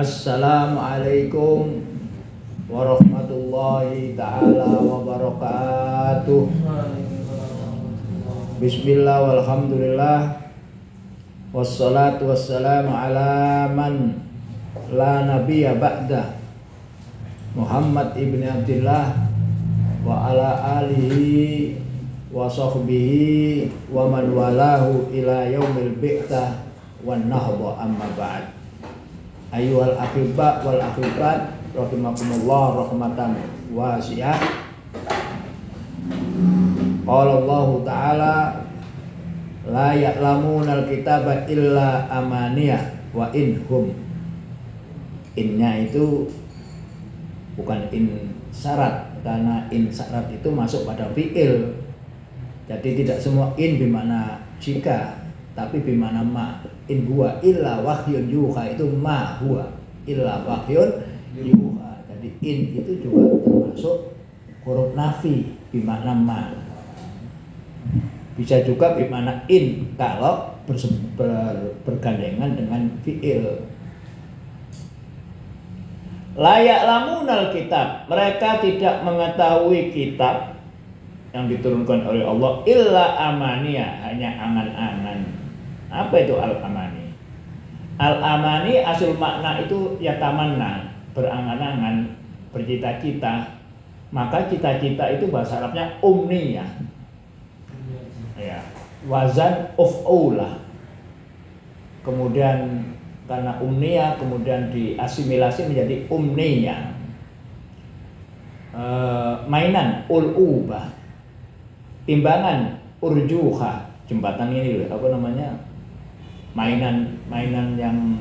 Assalamualaikum warahmatullahi ta'ala wabarakatuh. Bismillah walhamdulillah, wassalatu wassalamu ala man la nabiyya ba'da, Muhammad ibn Abdillah wa ala alihi wa sahbihi wa man walahu ila yaumil bi'tsah wan nahda, amma ba'd. Ayyuhal akhibba wal akhibat rahimakumullah rahmatan wasi'ah. Qala Allah ta'ala la ya'lamunal kitaba illa amaniyah wa inhum. Innya itu bukan in syarat, karena in syarat itu masuk pada fi'il. Jadi tidak semua in bimana jika, tapi bimana ma. In huwa illa wahyun yuha, itu ma huwa illa wahyun yuha. Jadi in itu juga termasuk huruf nafi bimana ma. Bisa juga bimana in kalau bergandengan dengan fi'il. La ya'lamunal kitab, mereka tidak mengetahui kitab yang diturunkan oleh Allah illa amaniyah, hanya angan-angan. Apa itu al-amani? Al-amani asal makna itu ya tamanna, berangan-angan, bercita-cita. Maka cita-cita itu bahasa Arabnya umniyah. Ya, wazan uf'ula. Kemudian karena umniyah kemudian diasimilasi menjadi umniyah. Mainan ul'ubah. Timbangan urjuha. Jembatan ini loh, apa namanya? Mainan yang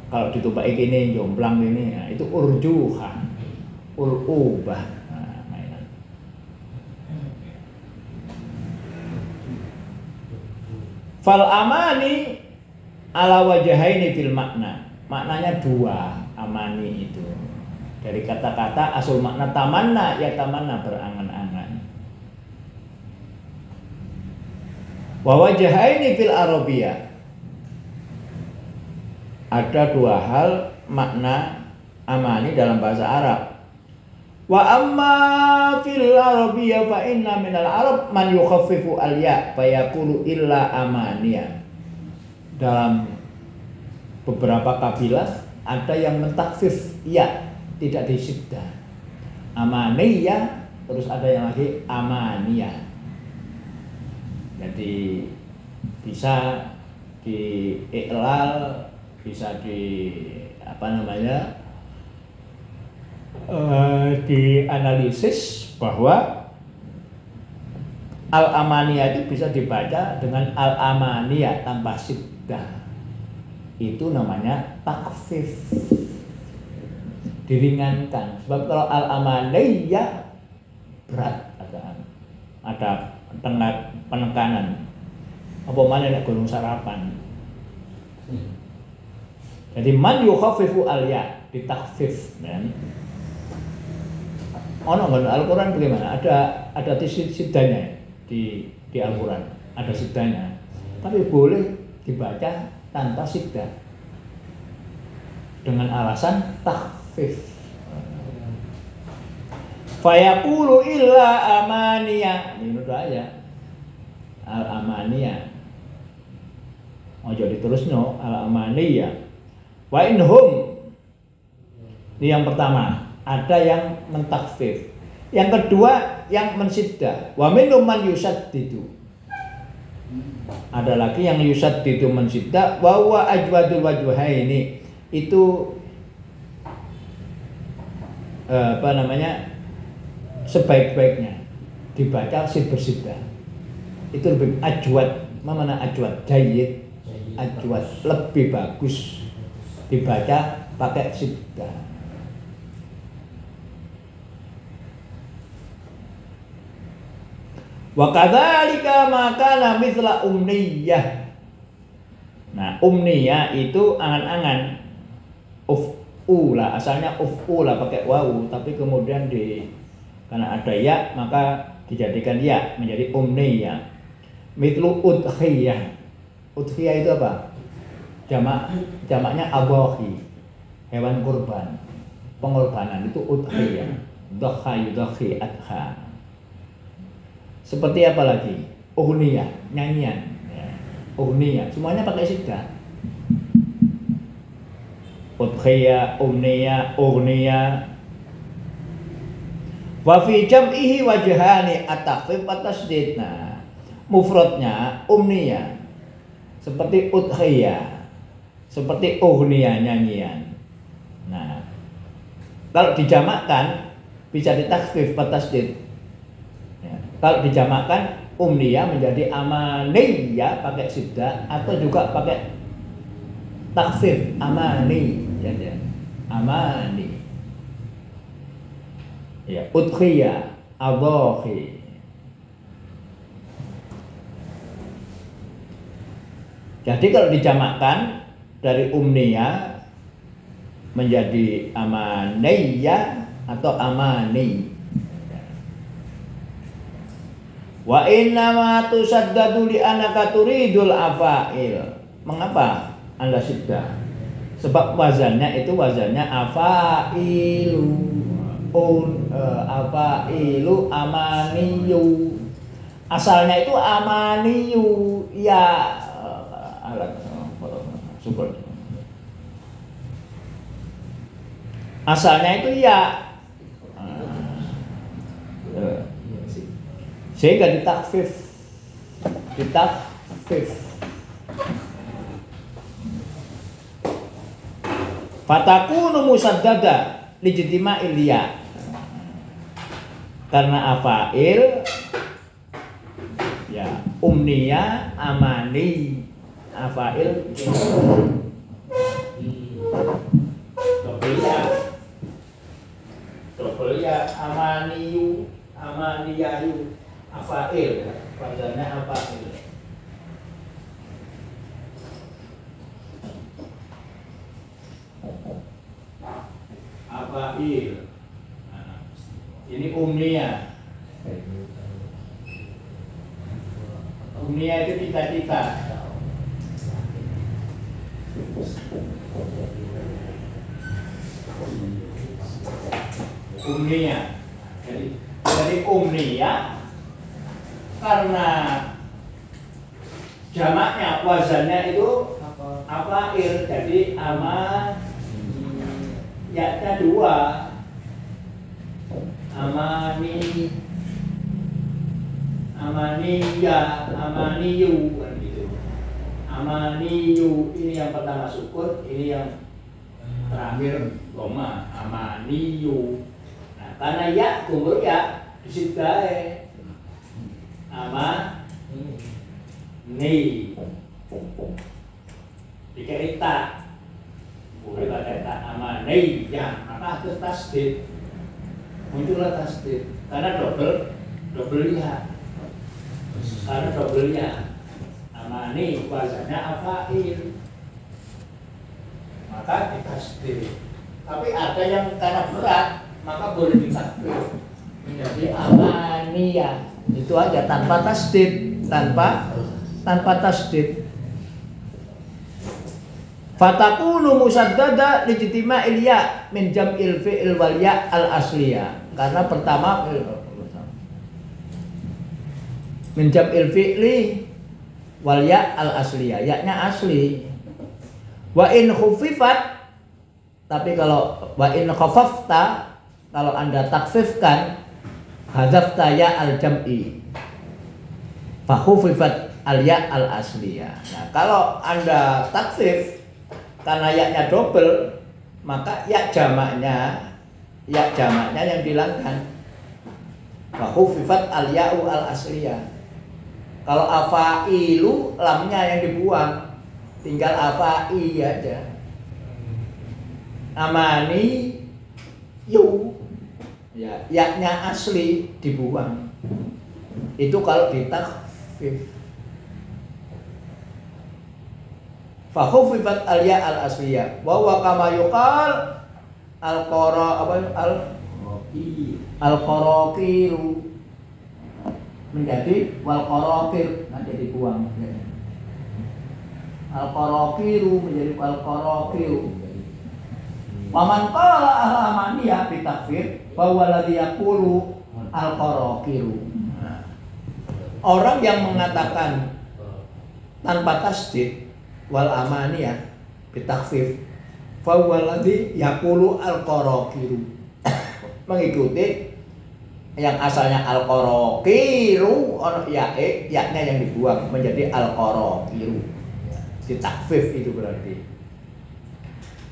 kalau ditumpaki ini jomplang ini, ya, itu urjuha, ulubah, nah, mainan. Fal amani ala wajahaini fil makna, maknanya dua amani itu dari kata-kata asal makna tamanna, ya tamanna berangan-angan. Wa wajahaini fil arabiyah, ada dua hal makna amani dalam bahasa Arab. Wa amma fil arabiyah fa inna minal arab man yukhaffifu al ya fa yaqulu illa amaniya. Dalam beberapa kabilah ada yang mentakfif ya, tidak disyiddah, amaniya, terus ada yang lagi amaniya. Jadi bisa di iklal, bisa di dianalisis bahwa al-amaniyah itu bisa dibaca dengan al-amaniyah tanpa syiddah. Itu namanya takfif, diringankan. Sebab kalau al-amaniyah berat, ada penekanan. Apa mana nek gunung sarapan. Jadi man yukhaffifu al-ya, ditakfif, kan. Ono nggak Al-Qur'an bagaimana? Ada sidanya di Al-Qur'an, ada sidanya. Tapi boleh dibaca tanpa siddah. Dengan alasan takfif. Fayaqulu illa amaniyah, menurut aja al-amaniyah. Ojo diterusno al-amaniyah. Wa inhum. Ini yang pertama, ada yang mentakfif. Yang kedua yang mensiddah. Wa minhum man yusaddidu. Ada lagi yang yusaddidu mensiddah, wa huwa ajwadul wajhaini. Itu sebaik-baiknya dibaca bersiddah. Itu lebih ajwad. Mana ajwad? Jayyid. Ajwad lebih bagus dibaca pakai siddah. Wa kadzalika ma kana mithla umniyah. Nah, umniyah itu angan-angan. Uf'ula, asalnya uf'ula pakai wawu, tapi kemudian karena ada ya maka dijadikan ya menjadi umniyah. Mithlu udhiyah. Udhiyah itu apa? Jamaknya adhahi. hewan kurban. Pengorbanan itu udhiyah. Dhaha yudhi adha. Seperti apa lagi? Uhniyah, nyanyian. Ya. Uhniyah, semuanya pakai siddah. Udhiyah, umniyah, uhniyah. Wa fi jam'ihi wajhani at-takhfif wa tasdid. Nah, mufradnya umniyah seperti udhiyah, seperti uhniyah, nyanyian. Nah, kalau dijamakkan bisa ditakhfif wa tasdid. Ya. Kalau dijamakkan umniyah menjadi amaniyah pakai siddah atau juga pakai takhfif amani, ya. Amani. Ya, udhiyah, adhahi. Jadi kalau dijamakkan dari umniyah menjadi amaniyah atau amani. Wa inna ma tusaddadu li anaka turidul afail. Mengapa Anda siddah? Sebab wazannya itu wazannya afailu. Afailu amaniyu. Asalnya itu amaniyu ya alat syukur. Asalnya itu ya. Sehingga ditakfif. Fatakunu musaddada lijtima'il ya. Karena afail ya umniyah amani afail double ya amaniyu amaniyayu afail padanya afail. Afail. Ini umniyah. Umniyah itu cita-cita. Umniyah. Jadi umniyah karena jamaknya wazannya itu afail, jadi ama ya-nya dua. Amaniyah, amaniyu kan gitu. Amaniyu ini yang pertama sukun, ini yang terakhir dhamma. Amaniyu. Nah, karena ya gugur ya disiddae. Amani. Dikerita. Boleh kata amani ya, maka harus tasdid. Muncullah tasdid karena double ya. Karena double ya. Amani wazannya afail. Maka ditasdid. Tapi ada yang karena berat, maka boleh ditakfif menjadi amaniyah. Itu aja tanpa tasdid, tanpa tasdid. Fatakunu musaddada lijtima'il ya min jam'il fi'il wal ya al asliyah. Karena pertama min jam'il fi'li wal ya al asliyah, ya-nya asli. Wa in khuffifat, tapi kalau wa in khaffafta, kalau Anda takfifkan hadzafta ya al jam'i fa khuffifat al ya al asliyah. Nah, kalau Anda takfif karena ya-nya double, maka ya jamaknya yang dihilangkan. Wa khuffifat al ya'u al asliyah. Kalau afailu lamnya yang dibuang, tinggal afai aja. Amani yu ya, ya-nya asli dibuang. Itu kalau ditakfif. Fa khuffifat al ya al asliyah wa huwa kama yuqal al qara apa al qaraqiru menjadi wal qaraqir, nanti dibuang ya. Al qaraqiru menjadi wal qaraqiru. Waman qala al-amaniyah bitakfir bahwa ladzi yaqulu al-qaraqiru. Orang yang mengatakan tanpa tasdid wal amaniyah bitakfir bahwa ladzi yaqulu al-qaraqiru. Mengikuti yang asalnya al-qaraqiru ono ya-nya yang dibuang menjadi al-qaraqiru. Ditakfif itu berarti.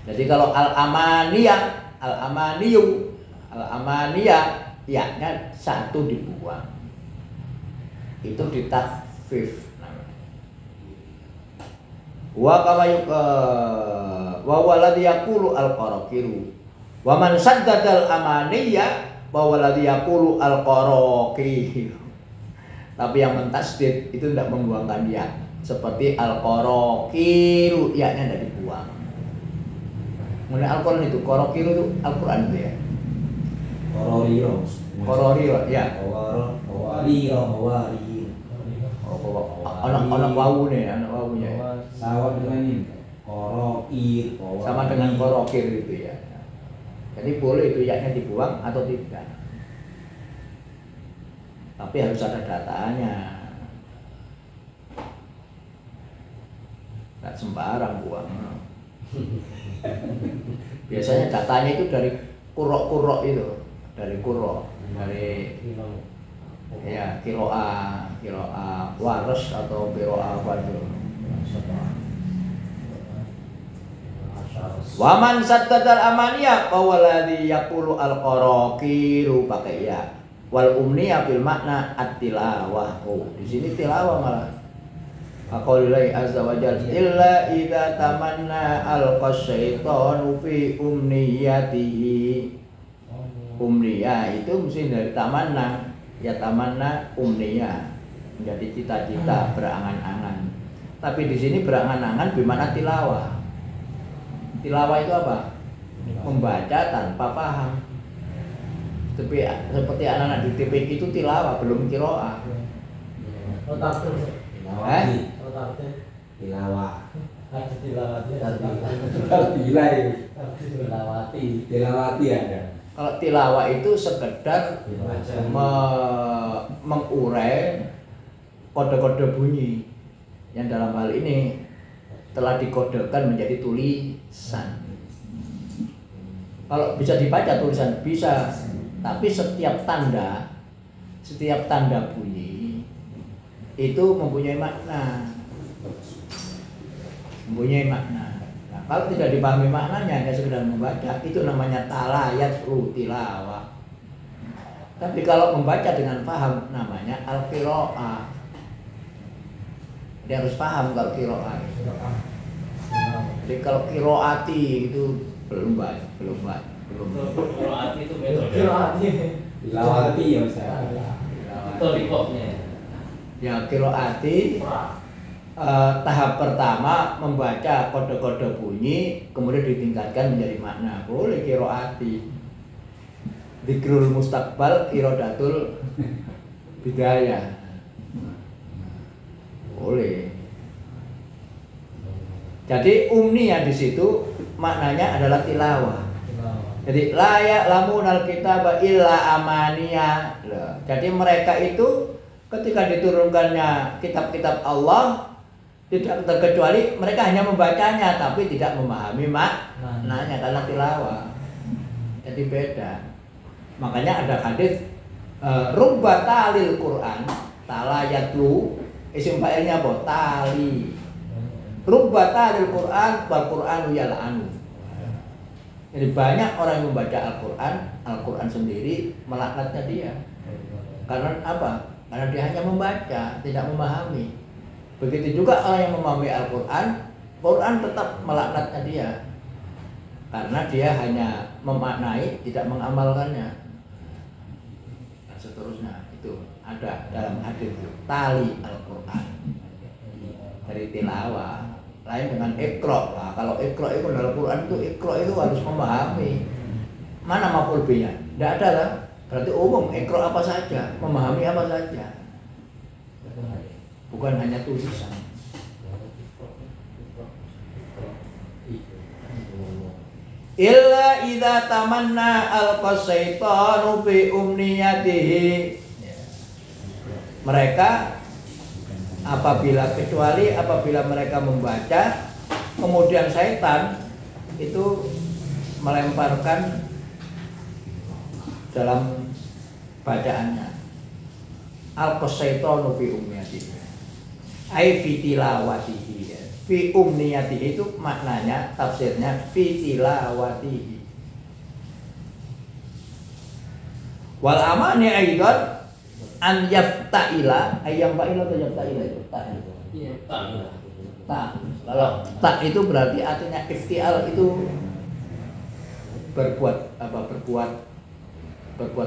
Jadi kalau al-amaniyah, ya-nya satu dibuang. Itu ditakfif namanya. Wa kama wa waladhi yaqulu al-qaraqiru. Wa man saddadal amaniyah wa waladhi yaqulu al-qaraqiru. Tapi yang mentasdid itu tidak membuangkan ya. Seperti al-qaraqiru, ya-nya tidak dibuang. Mengenai Al-Quran itu, qaraqiru itu Al-Quran itu ya. Qororiro, ya. Anak wawunya, anak wawunya. Sama dengan ini, qorokir. Sama dengan qorokir itu ya. Jadi boleh itu ya-nya dibuang atau tidak. Tapi harus ada datanya. Nggak sembarang buang. Biasanya datanya itu dari kurok-kurok itu, dari kurok, dari ya kiloa waras atau kiloa apa itu. Waman saddadal amaniyah qawaladhi yaqulu al-qaraqiru pakai ya. Wal umniyah bil makna at-tilawah. Oh, di sini tilawah malah. Aqaulillahi azza wa jalla illa idza tamanna al-qasyaitan fi umniyatihi. Umniyah itu mesti dari tamanna. Ya tamanna umniyah. Menjadi cita-cita, berangan-angan. Tapi di sini berangan-angan bermakna tilawah. Tilawah itu apa? Membaca tanpa paham. Seperti anak-anak di TPQ itu tilawah, belum qiraah. Tilawati ada. Kalau tilawah itu sekedar mengurai kode-kode bunyi yang dalam hal ini telah dikodekan menjadi tulisan. Kalau bisa dibaca tulisan bisa, tapi setiap tanda bunyi itu mempunyai makna. Nah, kalau tidak dipahami maknanya, hanya sekedar membaca, itu namanya talayat tilawah. Tapi kalau membaca dengan paham, namanya al-qiraah. Dia harus paham kalau qiraah. Jadi kalau qiraati itu belum. Qiraati itu metode. Tilawati ya saya. Torikopnya. Ya qiraati tahap pertama membaca kode-kode bunyi, kemudian ditingkatkan menjadi makna. Boleh qiraati. Dzikrul mustaqbal iradatul bidayah. Boleh. Jadi umniyah di situ maknanya adalah tilawah. Jadi la ya'lamunal kitaba illa amaniyah. Jadi mereka itu ketika diturunkannya kitab-kitab Allah tidak terkecuali mereka hanya membacanya tapi tidak memahami maknanya karena tilawah. Jadi beda. Makanya ada hadis rubba talil Quran, talayatlu isim fa'ilnya apa? Tali. Rubba talil Quran wal Qur'anu yal'anu. Jadi banyak orang yang membaca Al-Quran sendiri melaknatnya dia. Karena apa? Karena dia hanya membaca, tidak memahami. Begitu juga orang yang memahami Quran tetap melaknatnya dia. Karena dia hanya memaknai, tidak mengamalkannya. Dan seterusnya itu ada dalam hadis itu. Tali Al-Quran dari tilawah. Lain dengan ikra. Nah, kalau ikra itu dalam Quran itu ikra itu harus memahami. Mana maf'ul bihnya? Tidak ada lah. Berarti umum ikra apa saja, memahami apa saja. Bukan hanya tulisan. illa idza tamanna al-qasaitanu fi umniyatihi. Mereka kecuali apabila mereka membaca, kemudian syaitan itu melemparkan dalam bacaannya al-qasaitanu fi umniyatihi ai fi tilawatihi. Fi umniyatihi itu maknanya, tafsirnya fi tilawatihi. Wal amani aidan an yafta'ila, ayam fa'ila atau yafta'ila itu ta. Iya, tak. Ta. Kalau ta itu berarti artinya iftial itu berbuat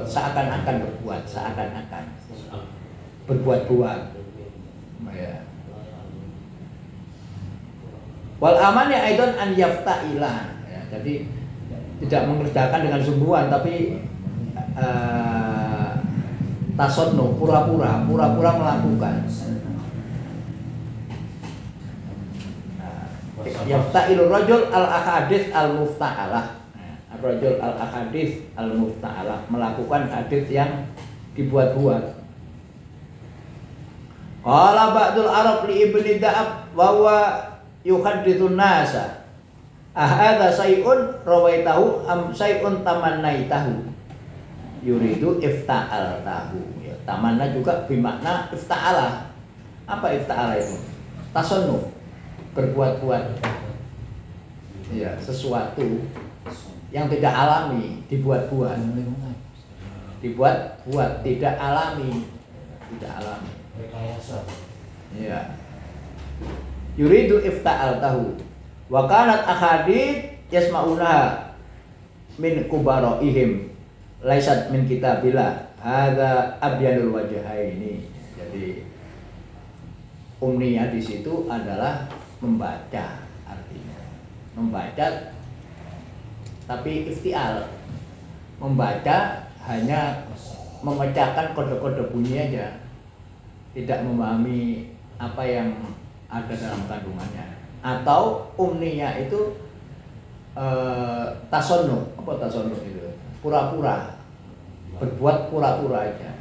seakan-akan berbuat-buat. Ya. Wal amani aidan an yafta'ila. Ya, jadi tidak mengerjakan dengan sungguhan tapi tasonno, pura-pura melakukan. Yafta'ilur rajul al-ahadits al-mufta'alah. Rajul al-ahadits al-mufta'alah, melakukan hadis yang dibuat-buat. Qala ba'dul Arab li Ibni Da'ab wa huwa yuhadditsun nasa. Ahadza syai'un rawaitahu am syai'un tamannaitahu. Yuridu ifta'al tahu. Ya, tamanna juga bermakna ifta'ala. Apa ifta'ala itu? Tasonnu, berbuat-buat. Ya, sesuatu yang tidak alami dibuat-buat. Dibuat-buat, tidak alami. Ya. Yuridu ifta'al tahu. Wa kanat ahadits yasma'unaha min kubaraihim. Laisat min kitabillah hadza abyanul wajhaini. Jadi umniyah di situ adalah membaca, artinya membaca tapi iftial. Membaca hanya memecahkan kode-kode bunyi aja, tidak memahami apa yang ada dalam kandungannya. Atau umniyah itu tasonnu. Apa tasonnu itu? Pura-pura, berbuat pura-pura aja.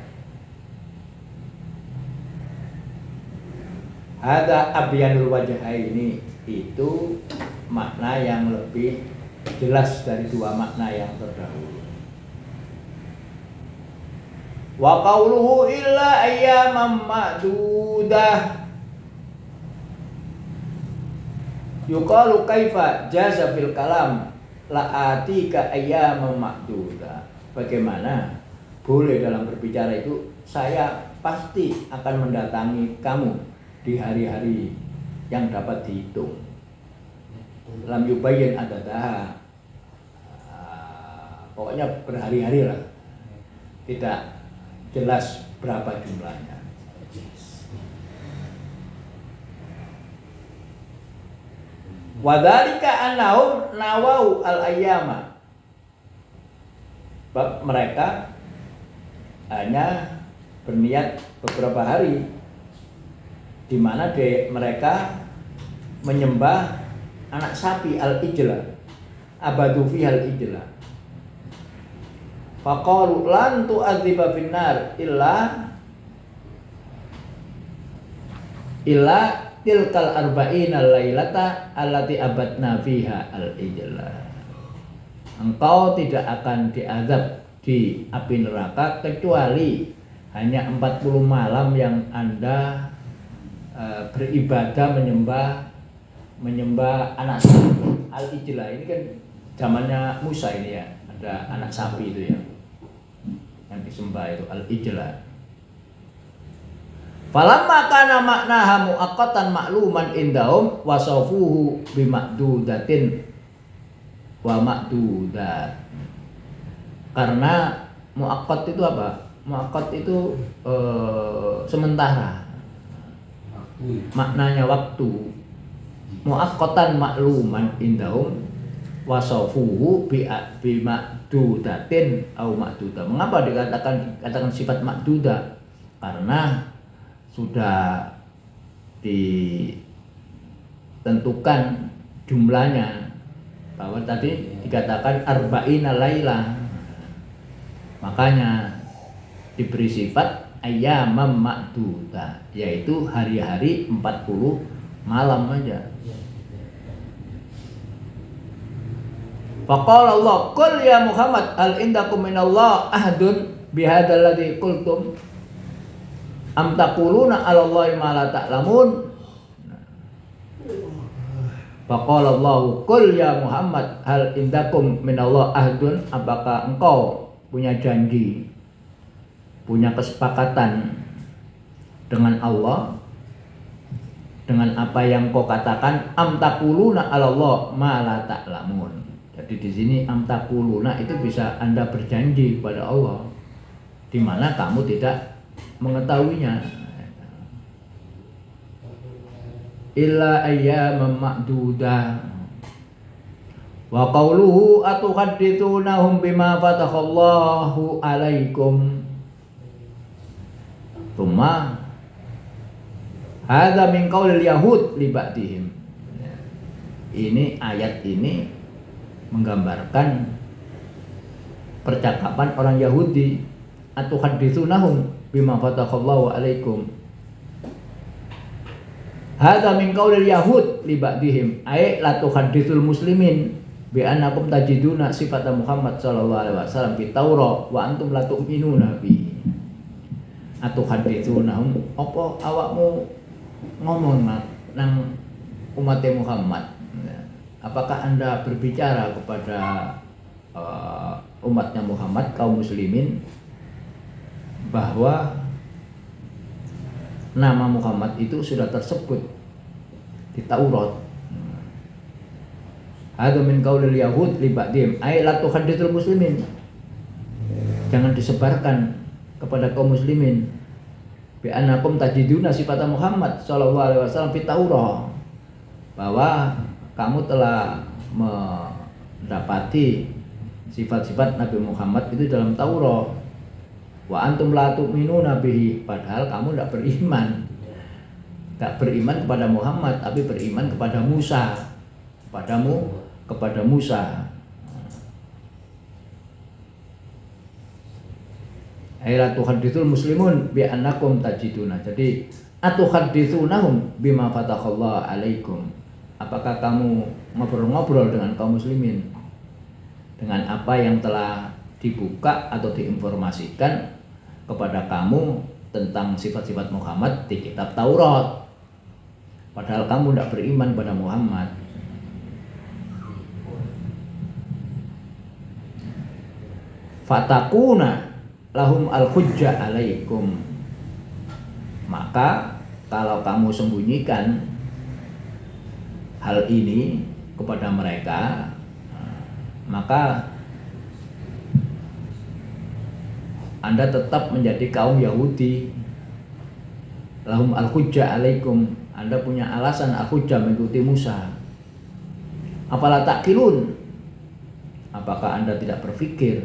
Ada abyanul wajhaini, itu makna yang lebih jelas dari dua makna yang terdahulu. Wa qauluhu illa ayyaman ma'dudah. Yuqalu kaifa jaza fil kalam la'atika ayyaman ma'dudah. Bagaimana boleh dalam berbicara itu saya pasti akan mendatangi kamu di hari-hari yang dapat dihitung. Lam yubayyin adadaha. Pokoknya berhari-hari lah. Tidak jelas berapa jumlahnya. Wadzalika annahum nawau al-ayyama. Bab mereka hanya berniat beberapa hari di mana mereka menyembah anak sapi al-ijla, abadu fi al-ijla. Faqalu lan tu'adziba finnar illa tilkal arba'ina lailata allati abadna fiha al-ijla. Engkau tidak akan diazab di api neraka kecuali hanya 40 malam yang Anda beribadah menyembah anak sapi al-ijla. Ini kan zamannya Musa ini ya, ada anak sapi itu ya yang disembah, itu al-ijla. Falamma kana maknaha muaqqatan ma'luman indahum wasawfuhu bimakdudatin wa makdudat. Karena muaqqat itu apa? Muaqqat itu sementara. Maknanya waktu. Muaqqatan ma'luman indahum wasawfuhu bimakdudatin au makdudah. Mengapa dikatakan sifat makdudah? Karena sudah ditentukan jumlahnya bahwa tadi dikatakan arba'ina laila, makanya diberi sifat ayyamam ma'dudah, yaitu hari-hari 40 malam aja. Faqala Allah, qul ya Muhammad, hal indakum minallah ahdun bihadzal ladzi qultum am taquluna 'ala Allahi ma la ta'lamun. Faqala Allah, qul ya Muhammad, hal indakum minallah ahdun, apakah engkau punya janji, punya kesepakatan dengan Allah dengan apa yang kau katakan, am taquluna 'ala Allah ma la ta'lamun. Jadi di sini am taquluna itu bisa Anda berjanji kepada Allah di mana kamu tidak mengetahuinya. Illa ayyaman ma'dudah. Wa qawluhu atuhaddithunahum bima fatakhallahu alaikum. Tsumma hadza min qaulil yahud li ba'dihim. Ini ayat ini menggambarkan percakapan orang Yahudi, atuhaddithunahum bima fatakhallahu alaikum. Hadza min qaulil yahud li ba'dihim, ay la tuhaddithul muslimin bi annakum tajiduna sifata Muhammad sallallahu alaihi wasallam fi Taurat wa antum la tu'minuna bi. Atuhaddithunahum, apa awakmu ngomong nang umat Muhammad? Apakah Anda berbicara kepada umatnya Muhammad, kaum muslimin, bahwa nama Muhammad itu sudah tersebut di Taurat? Hadza min qaulil yahud li ba'dihim ay la tuhaddithul muslimin. Jangan disebarkan kepada kaum muslimin bi annakum tajiduna sifata Muhammad sallallahu alaihi wasallam fi Taurat, bahwa kamu telah mendapati sifat-sifat Nabi Muhammad itu dalam Taurat. Wa antum la tu'minuna bihi, padahal kamu tidak beriman. Tidak beriman kepada Muhammad, tapi beriman kepada Musa. Kepada Musa. Aila tuhaddithul muslimun bi annakum tajiduna. Jadi atuhaddithunahum bima fatakhallahu alaikum. Apakah kamu ngobrol-ngobrol dengan kaum muslimin dengan apa yang telah dibuka atau diinformasikan kepada kamu tentang sifat-sifat Muhammad di kitab Taurat, padahal kamu tidak beriman pada Muhammad? Fatakuna lahum al-hujjah alaikum, maka kalau kamu sembunyikan hal ini kepada mereka, maka Anda tetap menjadi kaum Yahudi. Lahum al-hujjah alaikum, Anda punya alasan al-hujjah mengikuti Musa. Apalah ta'qilun, apakah Anda tidak berpikir?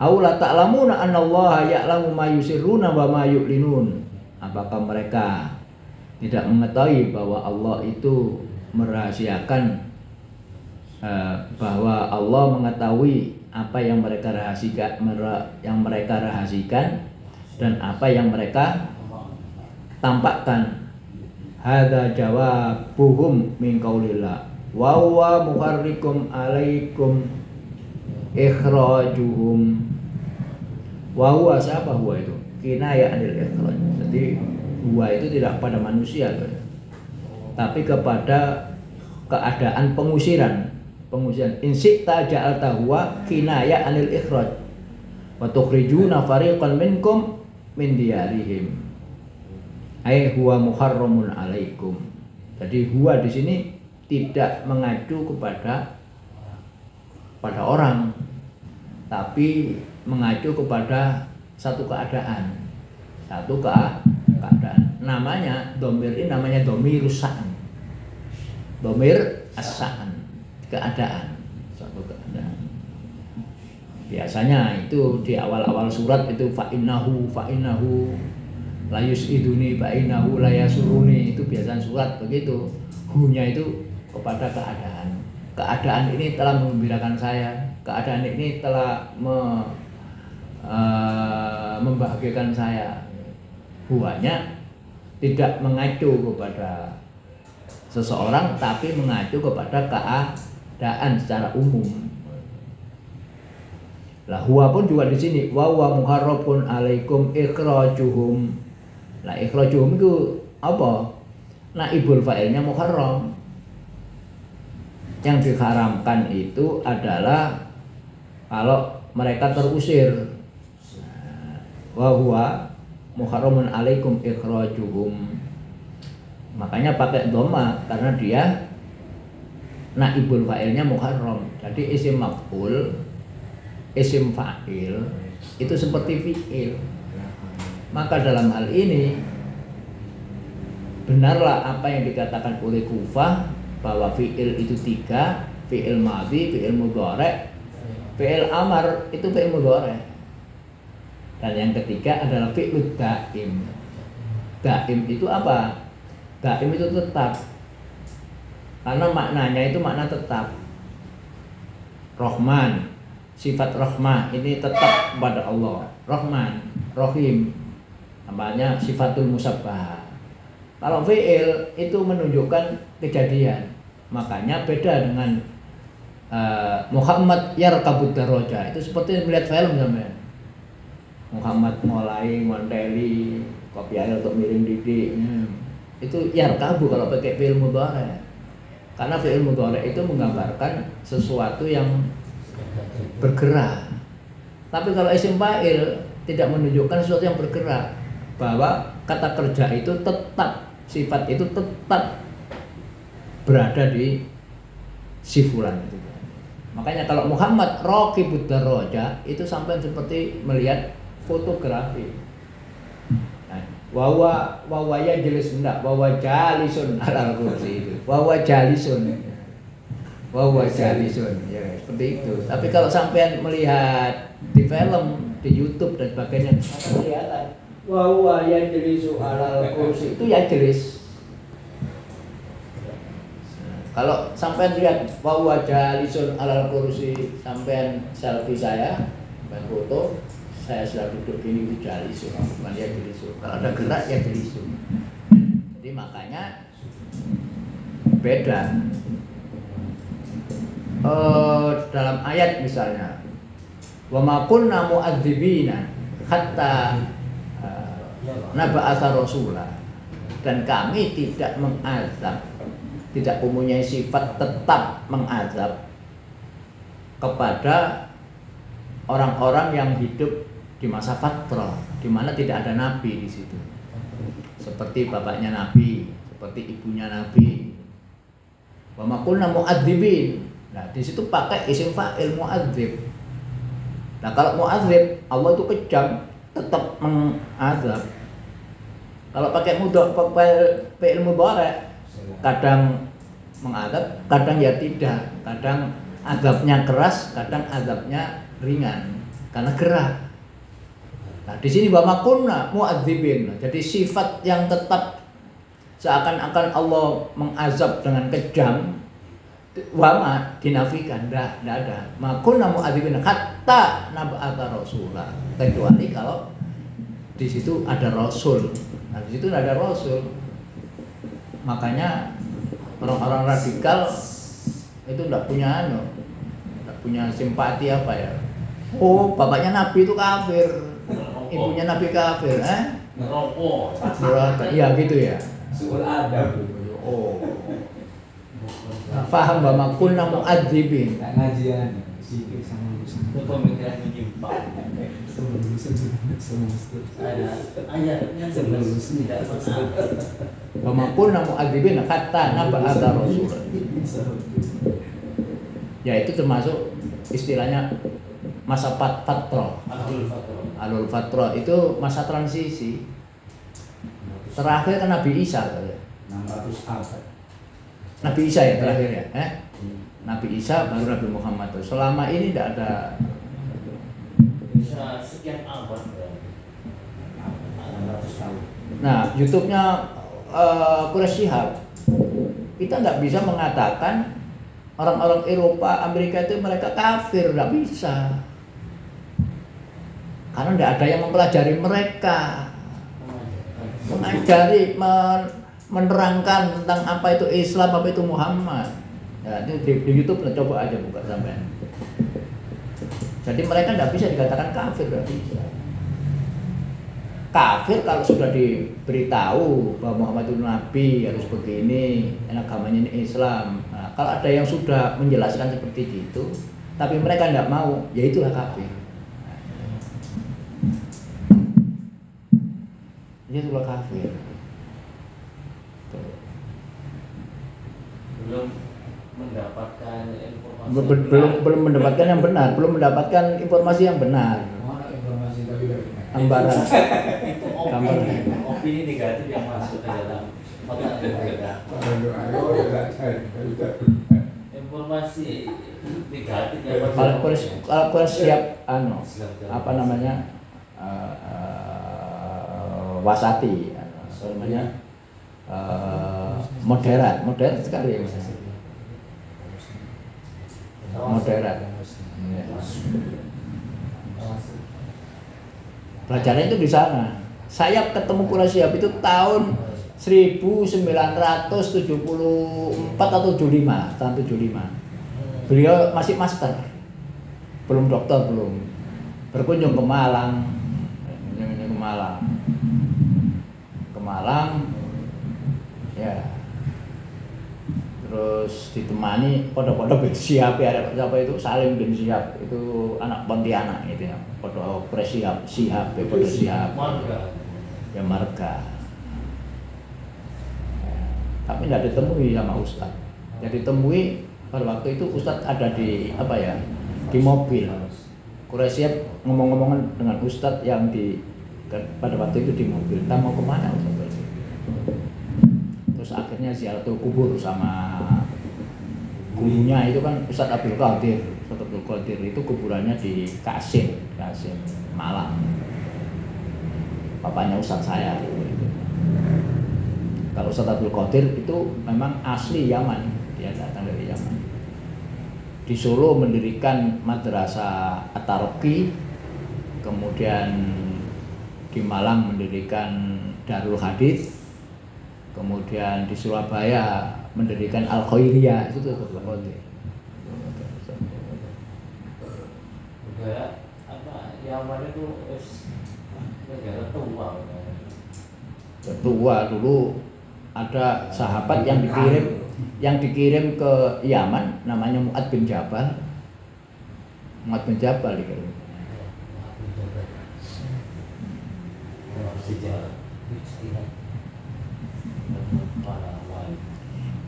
Aw la ta'lamuna anna Allah ya'lamu ma yusirruna wa ma yu'linun, apakah mereka tidak mengetahui bahwa Allah itu merahasiakan, bahwa Allah mengetahui apa yang mereka rahasikan dan apa yang mereka tampakkan. Hadza jawabuhum min qaulillah wa huwa muharrikum alaikum ikhrajuhum. Wa huwa, siapa huwa itu? Kinayah anil ikhraj. Jadi huwa itu tidak pada manusia, tapi kepada keadaan pengusiran. Insikta ja'alta huwa kinayah anil ikhraj wa tukhrijuna fariqan minkum min diyarihim ay huwa muharramun alaikum. Jadi huwa di sini tidak mengacu kepada orang, tapi mengacu kepada satu keadaan. Namanya domir ini namanya domir sa'an, domir as-sa'an, keadaan, suatu keadaan. Biasanya itu di awal-awal surat itu fa'innahu la yus'iduni fa'innahu la yasuruni, itu biasanya surat begitu. Hunya itu kepada keadaan. keadaan ini telah menggembirakan saya, keadaan ini telah membahagiakan saya. Huwanya tidak mengacu kepada seseorang, tapi mengacu kepada keadaan secara umum. Lah huwa pun juga di sini wa muharrabun alaikum ikhrajuhum. Lah ikhrajuhum itu apa? Naibul fa'ilnya muharram. Yang diharamkan itu adalah kalau mereka terusir. Wa huwa muharramun alaikum ikhrajuhum. Makanya pakai dhamma karena dia naibul fa'ilnya muharram. Jadi isim maf'ul, isim fa'il itu seperti fi'il. Maka dalam hal ini benarlah apa yang dikatakan oleh Kufah bahwa fi'il itu 3, fi'il madhi, fi'il mudhari', fi'il amar itu fi'il mudhari'. Dan yang ketiga adalah fi'lud daim. Daim itu apa? Daim itu tetap. Karena maknanya itu makna tetap. Rahman, sifat rahmah ini tetap pada Allah. Rahman, Rahim, namanya sifatul musabbah. Kalau fi'il itu menunjukkan kejadian. Makanya beda dengan Muhammad yarkabud daraja. Itu seperti melihat film sampean. Muhammad mulai ngonteli kopi air untuk miring didik. Itu yarkabu kalau pakai fi'il mudhari'. Karena fi'il mudhari' itu menggambarkan sesuatu yang bergerak. Tapi kalau isim fa'il tidak menunjukkan sesuatu yang bergerak, bahwa kata kerja itu tetap, sifat itu tetap berada di si fulan itu. Makanya kalau Muhammad raqibud daraja itu sampai seperti melihat fotografi. Wawa ya jelis enggak, wawa jalisun alal kursi itu. Wawa jalisun ya seperti itu. Tapi kalau sampean melihat di film, di YouTube dan sebagainya, kelihatan wawa ya jelisu alal kursi itu ya jelis. Kalau sampean lihat wawa jalisun alal kursi, sampean selfie saya, sampean foto, saya sudah duduk gini itu jalisu, bukan ya jelisu. Kalau ada gerak ya jelisu. Jadi makanya beda. Dalam ayat misalnya, wa ma kunna mu'adzibina hatta naba'atsa rasula, dan kami tidak mengazab, tidak mempunyai sifat tetap mengazab kepada orang-orang yang hidup di masa fatrah, di mana tidak ada nabi di situ. Seperti bapaknya nabi, seperti ibunya nabi. Wa ma kunna mu'adzibin. Nah, di situ pakai isim fa'il mu'adzib. Nah, kalau mu'adzib, Allah itu kejam, tetap mengazab. Kalau pakai fi'il mudhari', kadang mengazab, kadang ya tidak. Kadang azabnya keras, kadang azabnya ringan karena gerak. Nah, di sini wa ma kunna mu'adzibin. Jadi sifat yang tetap seakan-akan Allah mengazab dengan kejam, wama dinafikan, tidak ada. Ma kunna mu'adzibin hatta nab'atsa rasula, kecuali kalau di situ ada rasul. Nah, di situ ada rasul. Makanya orang-orang radikal itu tidak punya tidak punya simpati apa ya. Oh, bapaknya nabi itu kafir, ibunya nabi kafir, Ngerokok. Iya gitu ya. Suul adab. Oh. Nah, paham bahwa kunna mu'adzibin. Tak ngajian. Sikit sama Itu pemikiran menyimpang. Ada ayatnya jelas tidak mengazab. Bahwa kunna mu'adzibin kata naba'atsa rasul. Ya itu termasuk istilahnya masa fatrah. Alul fatrah itu masa transisi. Terakhir kan Nabi Isa ya. 600 abad. Nabi Isa ya terakhir ya. Nabi Isa baru Nabi Muhammad. Selama ini tidak ada. Bisa sekian abad ya. 600 tahun. Nah, YouTube-nya Quraisy Shihab, kita nggak bisa mengatakan orang-orang Eropa, Amerika itu mereka kafir, nggak bisa. Karena tidak ada yang mempelajari mereka, mengajari, menerangkan tentang apa itu Islam, apa itu Muhammad. Ya, ini di YouTube coba aja buka sampai. Jadi mereka tidak bisa dikatakan kafir, nggak bisa. Kafir kalau sudah diberitahu bahwa Muhammad itu Nabi, harus begini, agamanya ini Islam. Nah, kalau ada yang sudah menjelaskan seperti itu, tapi mereka tidak mau, ya itulah kafir. Itulah kafir. Belum mendapatkan informasi. Belum mendapatkan yang benar, belum mendapatkan informasi yang benar. Mana informasi tapi dari mana? Gambaran. Itu opini negatif yang masuk ke dalam otak mereka. Informasi negatif yang Kalau kurang siap, apa namanya, wasati, apa namanya, moderat sekali ya, moderat. Belajarnya itu di sana. Saya ketemu Quraisy Shihab itu tahun 1974 atau 75, tahun 75. Beliau masih master, belum doktor, belum. Berkunjung ke Malang, ya. Terus ditemani pondok-pondok bin Syihab, ya, siapa itu Salim bin Syihab, itu anak Pontianak gitu ya. Pondok Syihab, pondok Syihab. Ya marga. Ya. Tapi tidak ditemui sama Ustadz. Yang ditemui pada waktu itu Ustadz ada di apa ya? Di mobil. Quraisy Shihab ngomong-ngomongan dengan Ustadz yang pada waktu itu di mobil. Kita mau kemana Ustadz? Terus akhirnya ziaratul kubur sama gurunya itu kan Ustadz Abdul Qadir. Ustadz Abdul Qadir itu kuburannya di Kasim, Malang. Papanya Ustadz saya gitu. Kalau Ustadz Abdul Qadir itu memang asli Yaman, dia datang dari Yaman. Di Solo mendirikan Madrasah At-Taraqi, kemudian di Malang mendirikan Darul Hadits, kemudian di Surabaya mendirikan Al-Khairiyah, itu tuh Qadir. Budaya apa Yaman itu negara tua dulu. Ada sahabat yang dikirim ke Yaman, namanya Mu'ad bin Jabal. Mu'ad bin Jabal dikirim.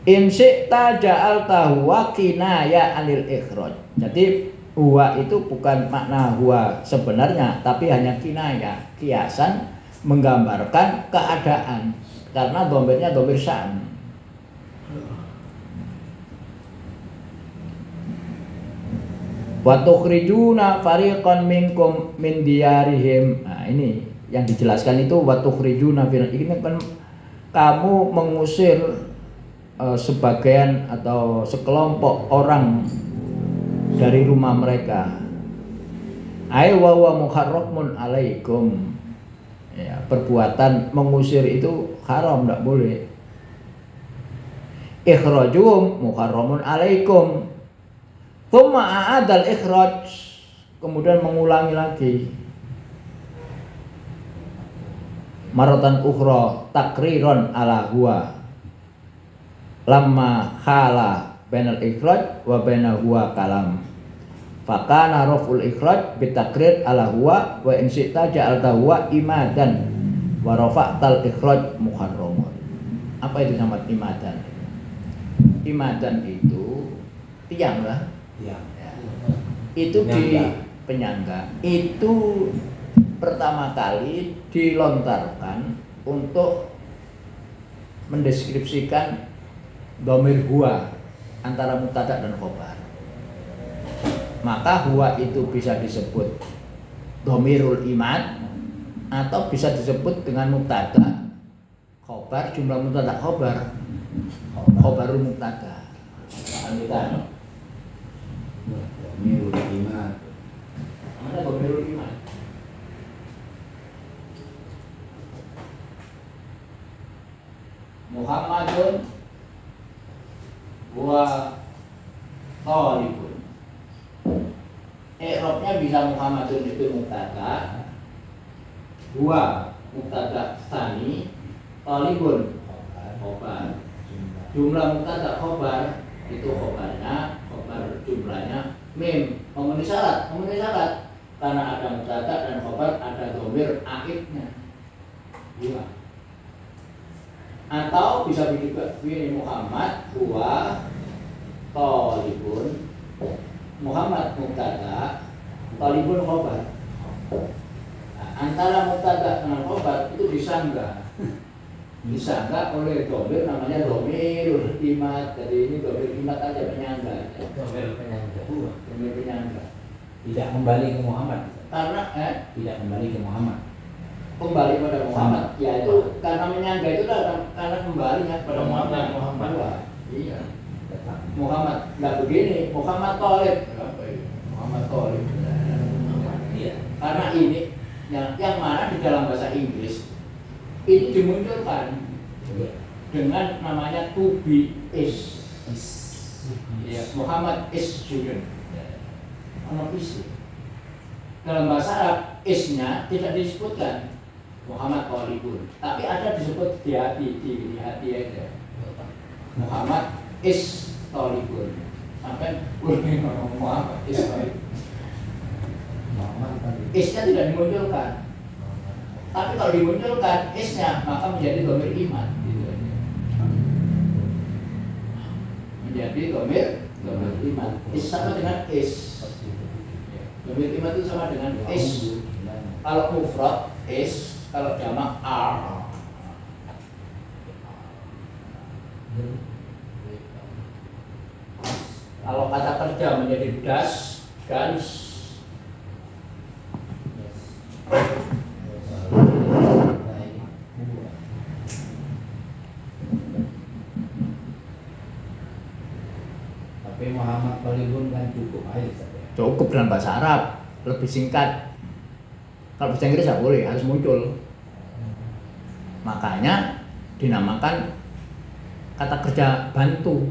In syi'ta ja'altahu wa kinaya anil ikhraj. Jadi huwa itu bukan makna huwa sebenarnya, tapi hanya kinaya, kiasan menggambarkan keadaan, karena domirnya domir sya'n. Wa tukhrijuna fariqan minkum min diyarihim. Nah, ini yang dijelaskan itu wa tukhrijuna, ini kan kamu mengusir sebagian atau sekelompok orang dari rumah mereka. Ai wa huwa muharramun alaikum. Ya, perbuatan mengusir itu haram, tidak boleh. Ikhrajum muharramun alaikum. Tsumma a'adal ikhraj, kemudian mengulangi lagi. Maratan ukhra takriron ala huwa. Lamma khala bainal ikhraj wa baina huwa kalam. Fakana raful ikhraj bitakrir ala huwa wa in syi'ta ja'alta huwa imadan wa rafa'tal ikhraj muharramun. Apa itu sama imadan? Imadan itu tiang lah. Ya. Itu di penyangga. Itu pertama kali dilontarkan untuk mendeskripsikan dhamir huwa antara mubtada dan khobar. Maka huwa itu bisa disebut dhamirul imad atau bisa disebut dengan mubtada khobar, jumlah mubtada khobarul mubtada. Domirul iman. Mana domirul iman? Muhammadun wa Thalibun. I'rabnya bisa Muhammadun itu mubtada, dua mubtada tsani, Thalibun khobar. Jumlah mubtada khobar itu khobarnya, khobar jumlahnya mim, memenuhi syarat karena ada mubtada dan khobar, ada dhamir aidnya dua. Atau bisa juga ini Muhammad huwa Thalibun, Muhammad mubtada, Thalibun khobar. Nah, antara mubtada dengan khobar itu disanggah oleh dhamir namanya dhamirul imat. Jadi ini dhamir imat aja penyangga. Domir penyangga. Dhamir penyangga. Tidak kembali ke Muhammad. Karena Tidak kembali ke Muhammad. kembali pada Muhammad, yaitu karena menyangga itu karena kembalinya pada Muhammad. Iya. Tetap. Muhammad nggak begini, Muhammad Thalib. Muhammad Thalib. Iya. Karena ini yang mana di dalam bahasa Inggris ini dimunculkan dengan namanya to be is. Ya, Muhammad is student. Ono is. Dalam bahasa Arab isnya tidak disebutkan Muhammad Thalibun, tapi ada disebut di hati aja. Muhammad is Thalibun. Sampai ngomong Muhammad is Thalibun. Isnya tidak dimunculkan. Tapi kalau dimunculkan isnya maka menjadi dhamir iman gitu aja. Menjadi dhamir iman. Is sama dengan is. Dhamir iman itu sama dengan is. Kalau mufrad is, kalau jamak are. Kalau kata kerja menjadi das, gans. Tapi Muhammad Thalibun kan cukup aja. Cukup dalam bahasa Arab, lebih singkat. Kalau bahasa Inggris nggak boleh, harus muncul. Makanya dinamakan kata kerja bantu.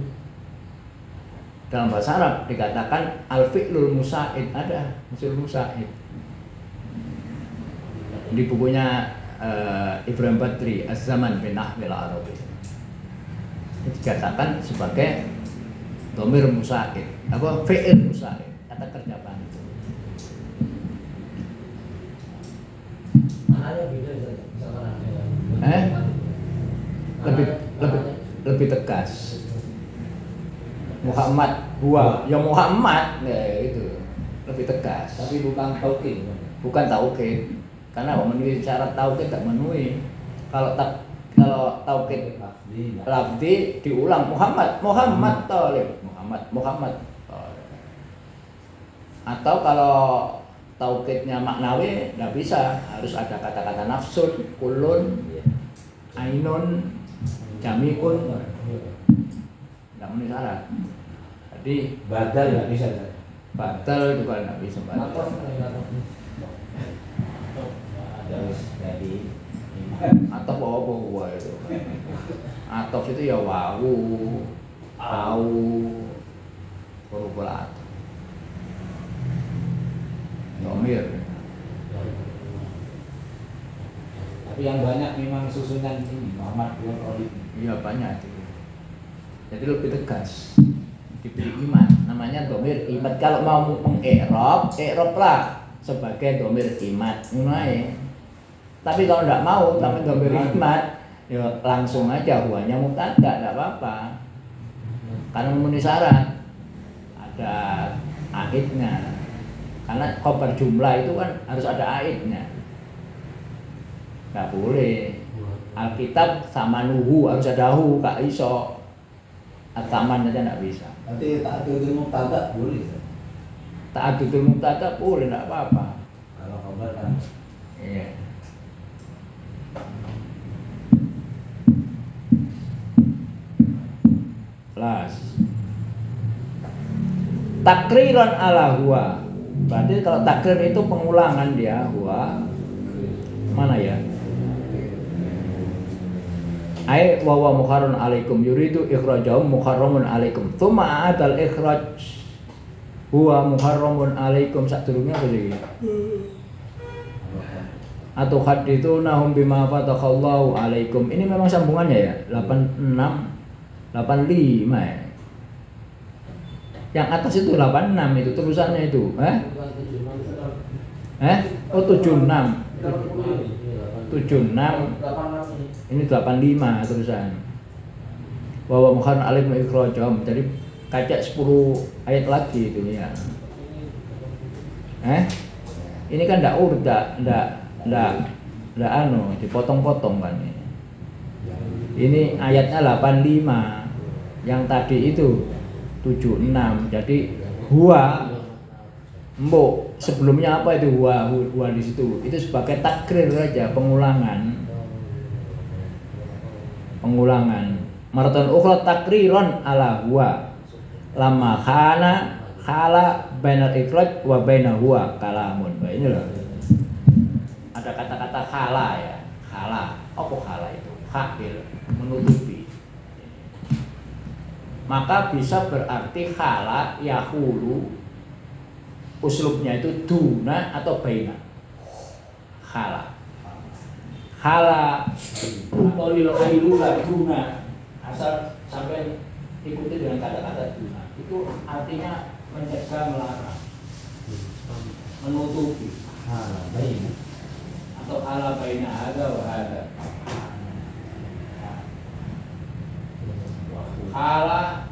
Dalam bahasa Arab dikatakan al-fi'lul musa'id, ada fi'lul musa'id. Di bukunya Ibrahim Badri Az-Zaman bin Nahwil Arabi dikatakan sebagai dhamir musa'id, apa fi'il musa'id, kata kerja bantu. Maknanya beda sama Lebih tegas. Muhammad huwa, ya Muhammad, itu lebih tegas. Tapi bukan taukid. Bukan taukid, karena memenuhi syarat taukid tak memenuhi. Kalau taukid lafzi diulang Muhammad Thalib, Muhammad Thalib. Atau kalau taukidnya maknawi nggak bisa, harus ada kata-kata nafsun, kulun, ainun, jamiun, nggak memenuhi syarat. Jadi Badal nggak bisa. batal juga nggak bisa batal. Jadi Atau apa gua itu? Atau itu ya wawu, au, perubahan. Domir. tapi yang banyak memang susunan ini Muhammad bin Oli. Iya banyak itu. Jadi lebih tegas. Diberi iman, namanya domir imat. Kalau mau mengi'rab, i'rablah sebagai domir imat. Mulai. Tapi kalau tidak mau, tapi domir imat, ya langsung aja huanya mubtada, tidak apa-apa. Karena memenuhi syarat, ada aidnya. Karena khobar jumlah itu kan harus ada aidnya. Nggak boleh. Alkitab sama nuhu harus ada hu, gak iso. Ataman aja nggak bisa. Nanti ta'adudul mubtada boleh. Ta'adudul mubtada boleh, nggak apa-apa. Kalau khabar kan Iya. Plus takriran ala huwa. Berarti kalau takrir itu pengulangan dia, huwa mana ya? Ai wa huwa muharramun alaikum yuridu ikhrajahum muharramun alaikum. Tsumma adal ikhraj huwa muharramun alaikum sadurunge apa iki? Atau haditsunahum bima fatakhallahu alaikum. Ini memang sambungannya ya, 86 85 ya. Yang atas itu 86 itu terusannya itu, Oh 76. 76. Ini 85 terusan. Bahwa muharram alim ikhrajahum. Jadi kaca 10 ayat lagi itu ya. Ini kan ndak dipotong-potong kan ini. Ini ayatnya 85. Yang tadi itu 76. Jadi huwa mbok sebelumnya apa itu huwa di situ. Itu sebagai takrir saja, pengulangan. Maratan ukhra takriron ala huwa. Lama khala bainal ikhraj wa baina huwa kalamun. Nah, ini loh. Ada kata-kata khala ya. Khala. Apa khala itu? Khafir, menutupi. Maka bisa berarti khala yahulu. Uslubnya itu duna atau baina. Khala utolil ailula duna, asal sampai ikuti dengan kata-kata duna. Itu artinya mencegah, melarang, menutupi. Baina atau ala baina ada wa ada. Khala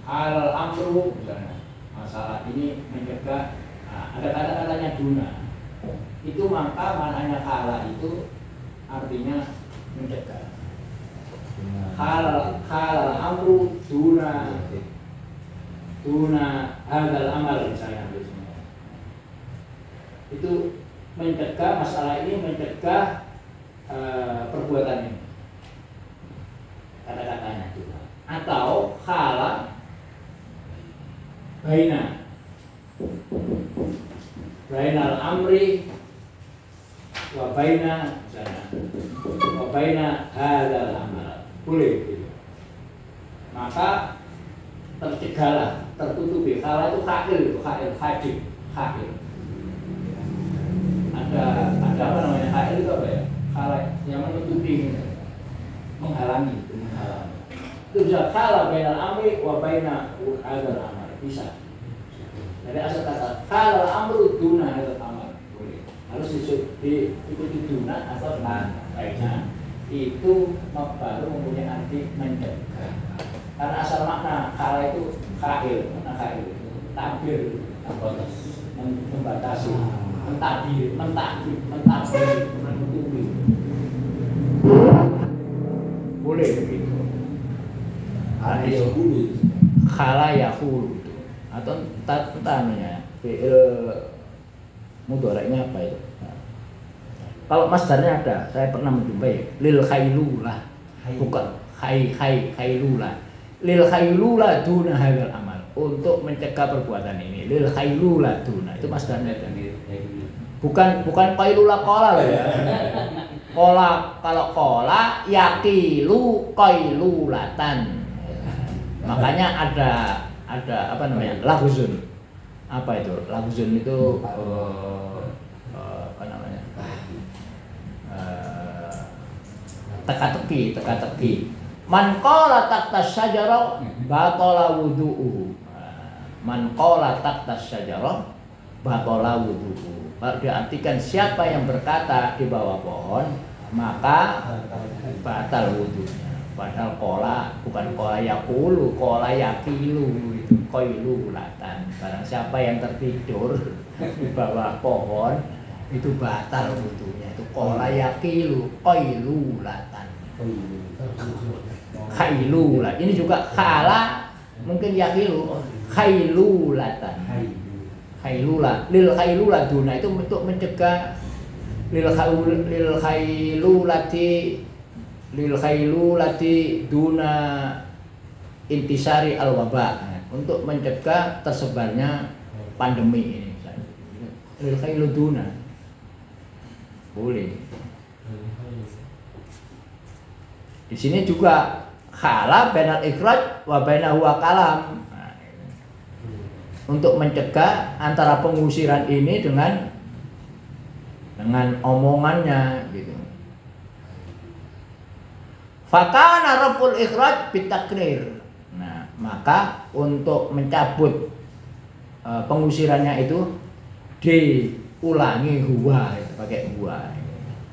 halal amru misalnya, masalah ini mencegah. Ada kata-katanya duna. Itu maka maknanya khala itu artinya mencegah. Halal amru duna hadal amal misalnya. Itu mencegah masalah ini, mencegah perbuatan ini. Kata-katanya duna. Atau khala bainal amri wa baina hadzal amal. Boleh gitu. Maka tercegahlah, tertutupi. Khala itu hadir. Ada apa namanya? Hadir itu apa ya? Khala yang menutupi, menghalangi. Itu bisa khala bainal amri wa baina hadzal amal. Bisa. Dari asal kata kalau amru duna hadzal amal boleh. Harus diikuti duna atau baina. Itu baru mempunyai arti mencegah. Karena asal makna kala itu khair, makna khair itu tabir, membatasi, mentabir, menutupi. Boleh begitu. Khala yahulu itu atau namanya fi'il mudhari'nya apa itu? Kalau masdarnya ada, saya pernah menjumpai lil khailulah, bukan khailulah. Lil khailulah duna hadzal amal, untuk mencegah perbuatan ini. Lil khailulah duna, itu masdarnya ada. Bukan qailulah qala ya. Qala, kalau qala yaqilu qailulatan. Makanya ada apa namanya? Lafzun. Apa itu? Lafzun itu apa namanya? Teka-teki. Man qala taqtas syajarah batala wudu'uhu. Man qala taqtas syajarah batala wudu'uhu. Diartikan siapa yang berkata di bawah pohon maka batal wudunya. Padahal kola bukan kola yakulu, kola yakilu itu qailulatan. Barang siapa yang tertidur di bawah pohon itu batal wudunya. Itu kola yakilu qailulatan. Khailulah. Ini juga khala mungkin yakilu khailulatan. Khailulah. Lil khailulah duna itu untuk mencegah lil khailulati duna intisari al-waba, untuk mencegah tersebarnya pandemi ini. Lil khailuduna. Boleh. Di sini juga khala bainal ikhraj wa bainahu wa kalam. Untuk mencegah antara pengusiran ini dengan omongannya gitu. Fakana raful ikhraj bitakrir. Nah, maka untuk mencabut pengusirannya itu diulangi huwa, itu pakai huwa.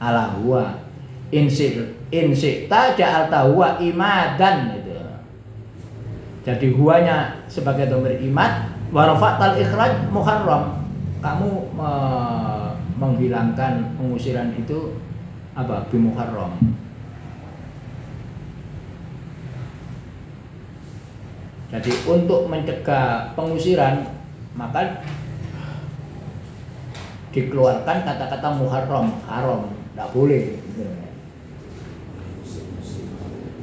Ala huwa insikta ja'alta huwa imadan gitu. Jadi huwanya sebagai dhamir imad, wa rafa'tal ikhraj muharram. Kamu menghilangkan pengusiran itu apa? Bimuharram. Jadi untuk mencegah pengusiran maka dikeluarkan kata-kata muharram, haram, tidak boleh.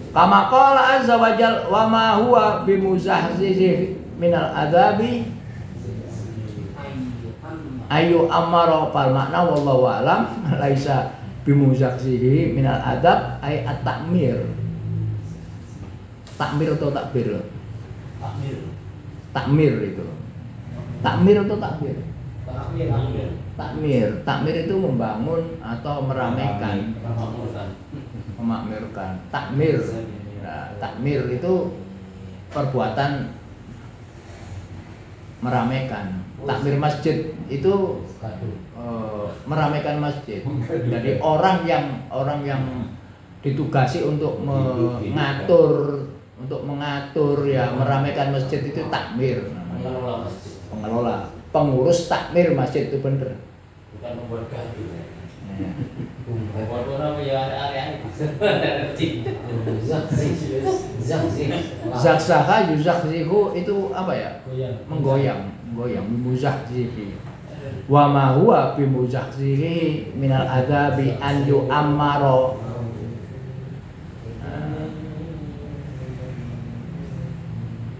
Kama qala azza wa jal wa ma huwa bimuzahzihi minal adabi ayu amara fal makna wallahu alam laisa bimuzahzihi minal adab ay at-takmir. Takmir atau takbir? Takmir itu. Takmir atau takbir? Takmir itu membangun atau meramaikan, memakmurkan. Takmir. Nah, takmir itu perbuatan meramaikan. Takmir masjid itu meramaikan masjid. Jadi orang yang ditugasi untuk mengatur ya meramaikan masjid itu takmir. Pengelola, pengurus takmir masjid itu bener. Bukan membuat gaduh. Membuat orang ya area Zakzaha yuzakzihu itu apa ya? Menggoyang, muzakzihi. Wa ma huwa bimuzakzihi minal adabi an yu'ammaro.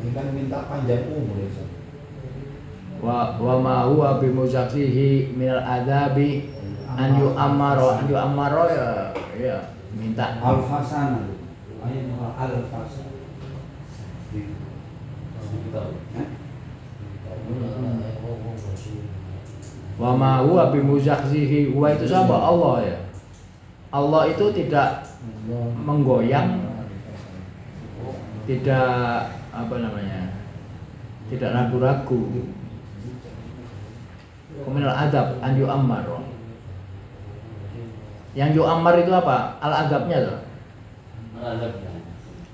Ini kan minta panjang umur ya. Wa ma huwa bimuzakzihi minal adabi an yu'ammaro. An yu'ammaro ya minta Al-Fasana. Al-Fasana. Wa ma huwa bimuzakzihi, huwa itu siapa? Allah ya. Allah itu tidak menggoyang, tidak apa namanya, tidak ragu-ragu. Kemudian adab an yu'ammar. Yang yu'ammar itu apa? Al-adabnya tuh.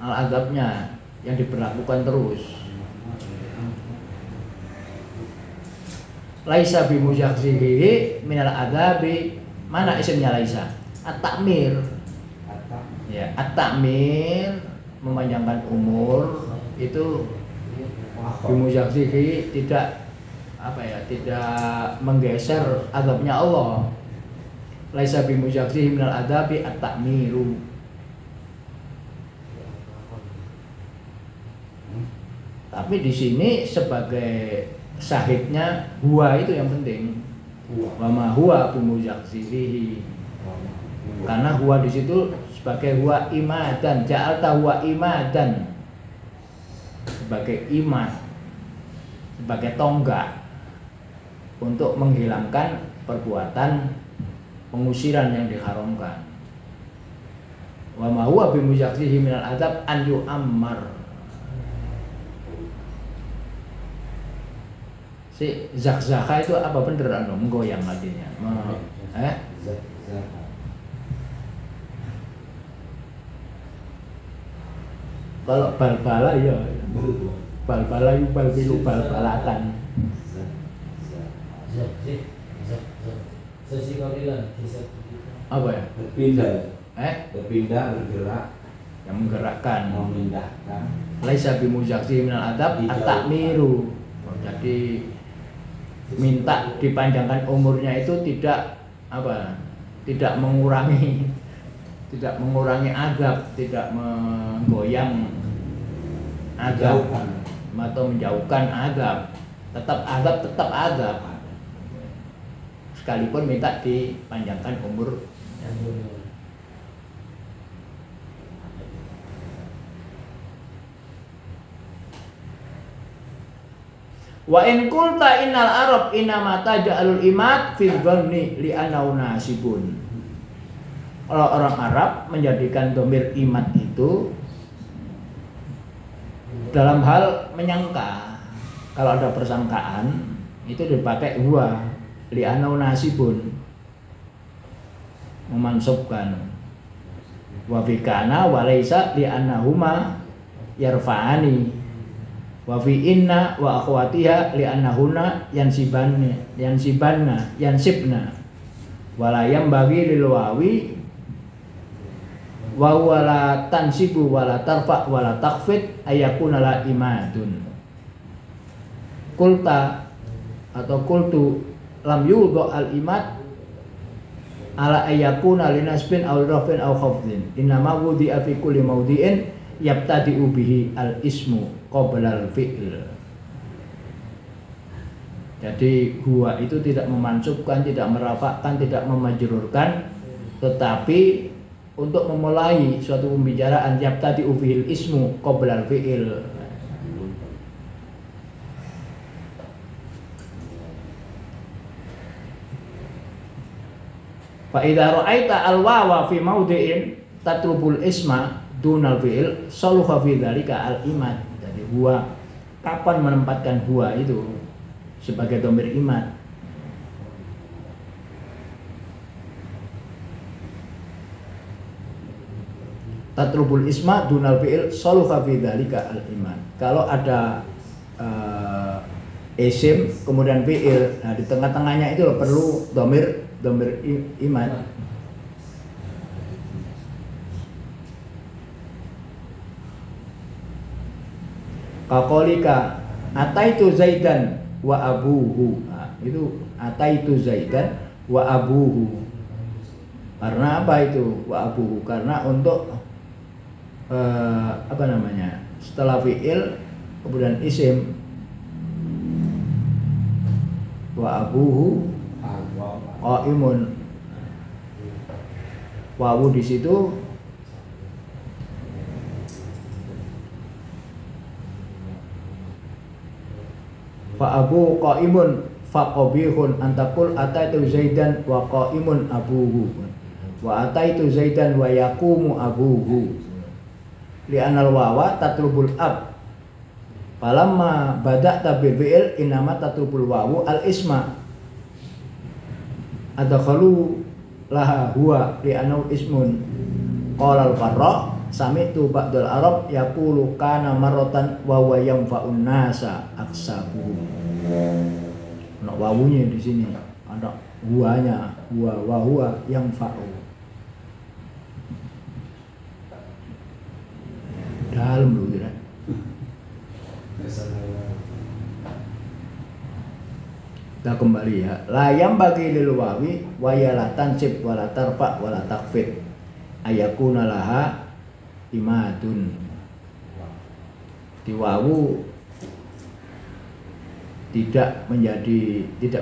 Al-adabnya yang diberlakukan terus. Laisa bimuzakzihi minal adabi, mana isimnya laisa? At-takmir. Ya, at-takmir memanjangkan umur itu bimuzakzihi tidak apa ya, tidak menggeser adabnya Allah. Laisa bimuzakzihi minal adabi at-takmiru. Tapi di sini sebagai syahidnya huwa itu yang penting. Wa ma huwa bimuzakzihi. Karena huwa di situ sebagai huwa imadan, ja'alta huwa imadan. Sebagai imad, sebagai tonggak untuk menghilangkan perbuatan pengusiran yang diharamkan. Wa ma huwa bimuzakzihi minal adab an yu'ammar. Si zakzaka itu apa bener anu menggoyang artinya? Kalau bal-bala ya bal-bala itu bal-bilu bal-balatan. Apa ya? Berpindah, bergerak, yang menggerakkan, memindahkan. Laisa bimuzakzihi minal adab at-takmiru. Jadi minta dipanjangkan umurnya itu tidak apa? Tidak mengurangi adab, tidak menggoyang azab Jauhkan. atau menjauhkan azab. Tetap azab. Sekalipun minta dipanjangkan umur. Wa in qulta innal arab inama taj'alul imat fil dhanni li annahu nasibun. Kalau orang Arab menjadikan domir imat itu dalam hal menyangka. Kalau ada persangkaan itu dipakai huwa li annahu nasibun, memansubkan. Wa fikana wa laisa li annahuma yarfa'ani. Wa fi inna wa akhwatiha li annahuna yansibna wala yambagi lil wawi wa wala tansibu wala tarfa wala takhfid ayakuna la imadun. Kulta atau kultu lam yudha al imad ala ayakuna linasbin aw rafin aw khafdin innama wudi'a fi kulli mawdi'in yabtadi'u bihi al ismu qabla al fi'l. Jadi huwa itu tidak memansubkan, tidak merafakkan, tidak memajrurkan, tetapi untuk memulai suatu pembicaraan yabtadi'u bihi al ismu qabla al fi'l. Fa idza ra'aita al wawa fi mawdi'in tatlubul isma dunal fi'il saluha fi dzalika al imad. Jadi huwa, kapan menempatkan huwa itu sebagai domir imad? Tatlubul isma dunal fi'il saluha fi dzalika al imad. Kalau ada isim kemudian fi'il, nah di tengah-tengahnya itu loh perlu domir imad. Kakolika ataitu Zaidan wa abuhu. Nah, itu ataitu Zaidan wa abuhu. Karena apa itu wa abuhu? Karena untuk setelah fi'il kemudian isim wa abuhu qaimun. Wawu di situ fa abu qaimun fa qabihun antakul ataitu Zaidan wa qaimun abuhu wa ataitu Zaidan wa yaqumu abuhu li anal wawa tatlubul ab falamma bada'ta bil fi'il inama tatlubul wawu al isma adkhalu laha huwa li anau ismun qala al farra sami'tu ba'dal arab yaqulu kana marratan wa huwa yanfa'un nasa aksabu. Nah, wawunya di sini ada huwanya, huwa wa huwa yanfa'u. Dalam lu kira. Kita kembali ya. Layam bagi lil wawi wa la tansib wa la tarfa wa la takhfid ayakuna laha imadun. Di wawu tidak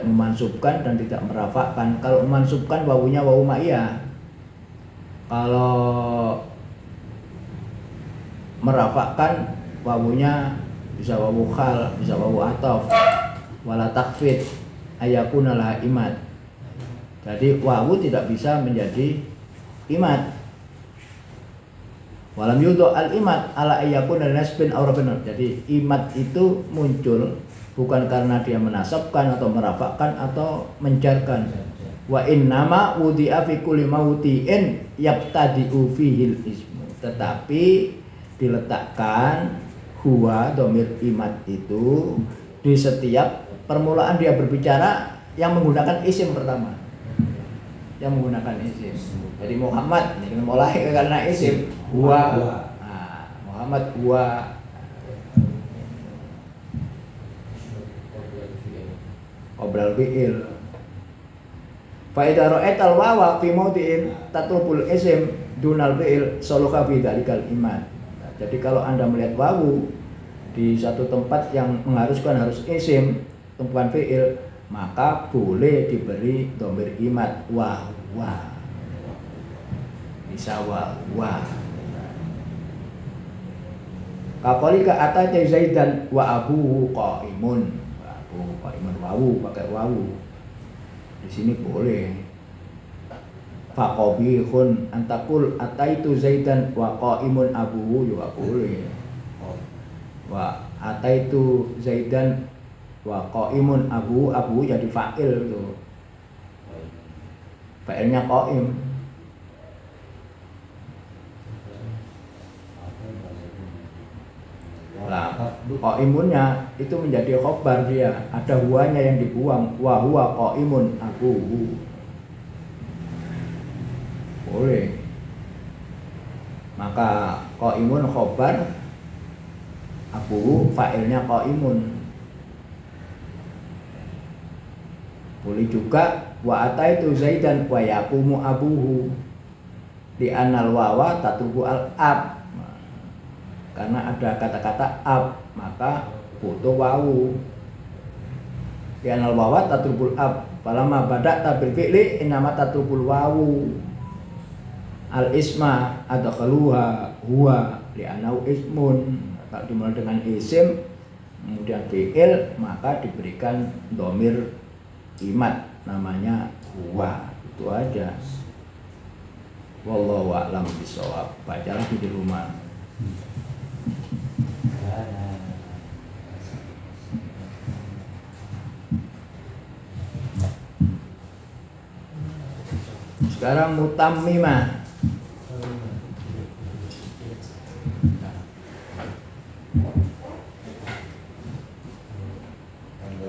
memansubkan dan tidak merafakkan. Kalau memansubkan wawunya wawu ma'iyah. Kalau merafakkan wawunya bisa wawu khal, bisa wawu ataf, wala takhfid ayakuna laha imad. Jadi wawu tidak bisa menjadi imad. Walam yudho al imad ala ayakuna nasbin aw rafin. Jadi imad itu muncul bukan karena dia menasabkan atau merafakkan atau menjarkan. Wa innama wudi'a fi kulli mawdi'in yabtadi'u fihil ismu. Tetapi diletakkan huwa domir imad itu di setiap permulaan dia berbicara yang menggunakan isim pertama. Yang menggunakan isim. Jadi Muhammad ini mulai karena isim huwa. Nah, Muhammad huwa. Qoblal fi'il. Fa idza ra'aital wawa fi mawdi'in tatlubul isim dunal fi'il saluka fi dzalikal imad. Jadi kalau Anda melihat wawu di satu tempat yang mengharuskan harus isim tumpuan fi'il, maka boleh diberi dhamir imad wa huwa. Bisa wa huwa. Kakolika atata Zaidan wa abuhu qaimun. Abuhu qaimun wawu pakai wawu. Di sini boleh. Faqabihun antakul ataitu Zaidan wa qaimun abuhu juga boleh. Wa ataitu Zaidan wa qaimun abu jadi fa'il tuh. Fa'ilnya qaim. Nah, qaimunnya itu menjadi khobar dia, ada huwanya yang dibuang, wa huwa qaimun abuhu. Boleh. Maka qaimun khobar, abuhu fa'ilnya qaimun. Boleh juga wa ataitu Zaidan wa yaqumu abuhu. Di anal wawa tatubu al ab. Karena ada kata-kata ab, maka butuh wawu. Di anal wawa tatubul ab. Falamma bada'ta bil fi'li innama tatubul wawu. Al isma adkhaluha huwa li anau ismun. Kalau dimulai dengan isim kemudian fi'il, maka diberikan dhamir imad namanya huwa. Itu aja. Wallahu a'lam bishawab. Baca lagi di rumah. Sekarang mutammimah.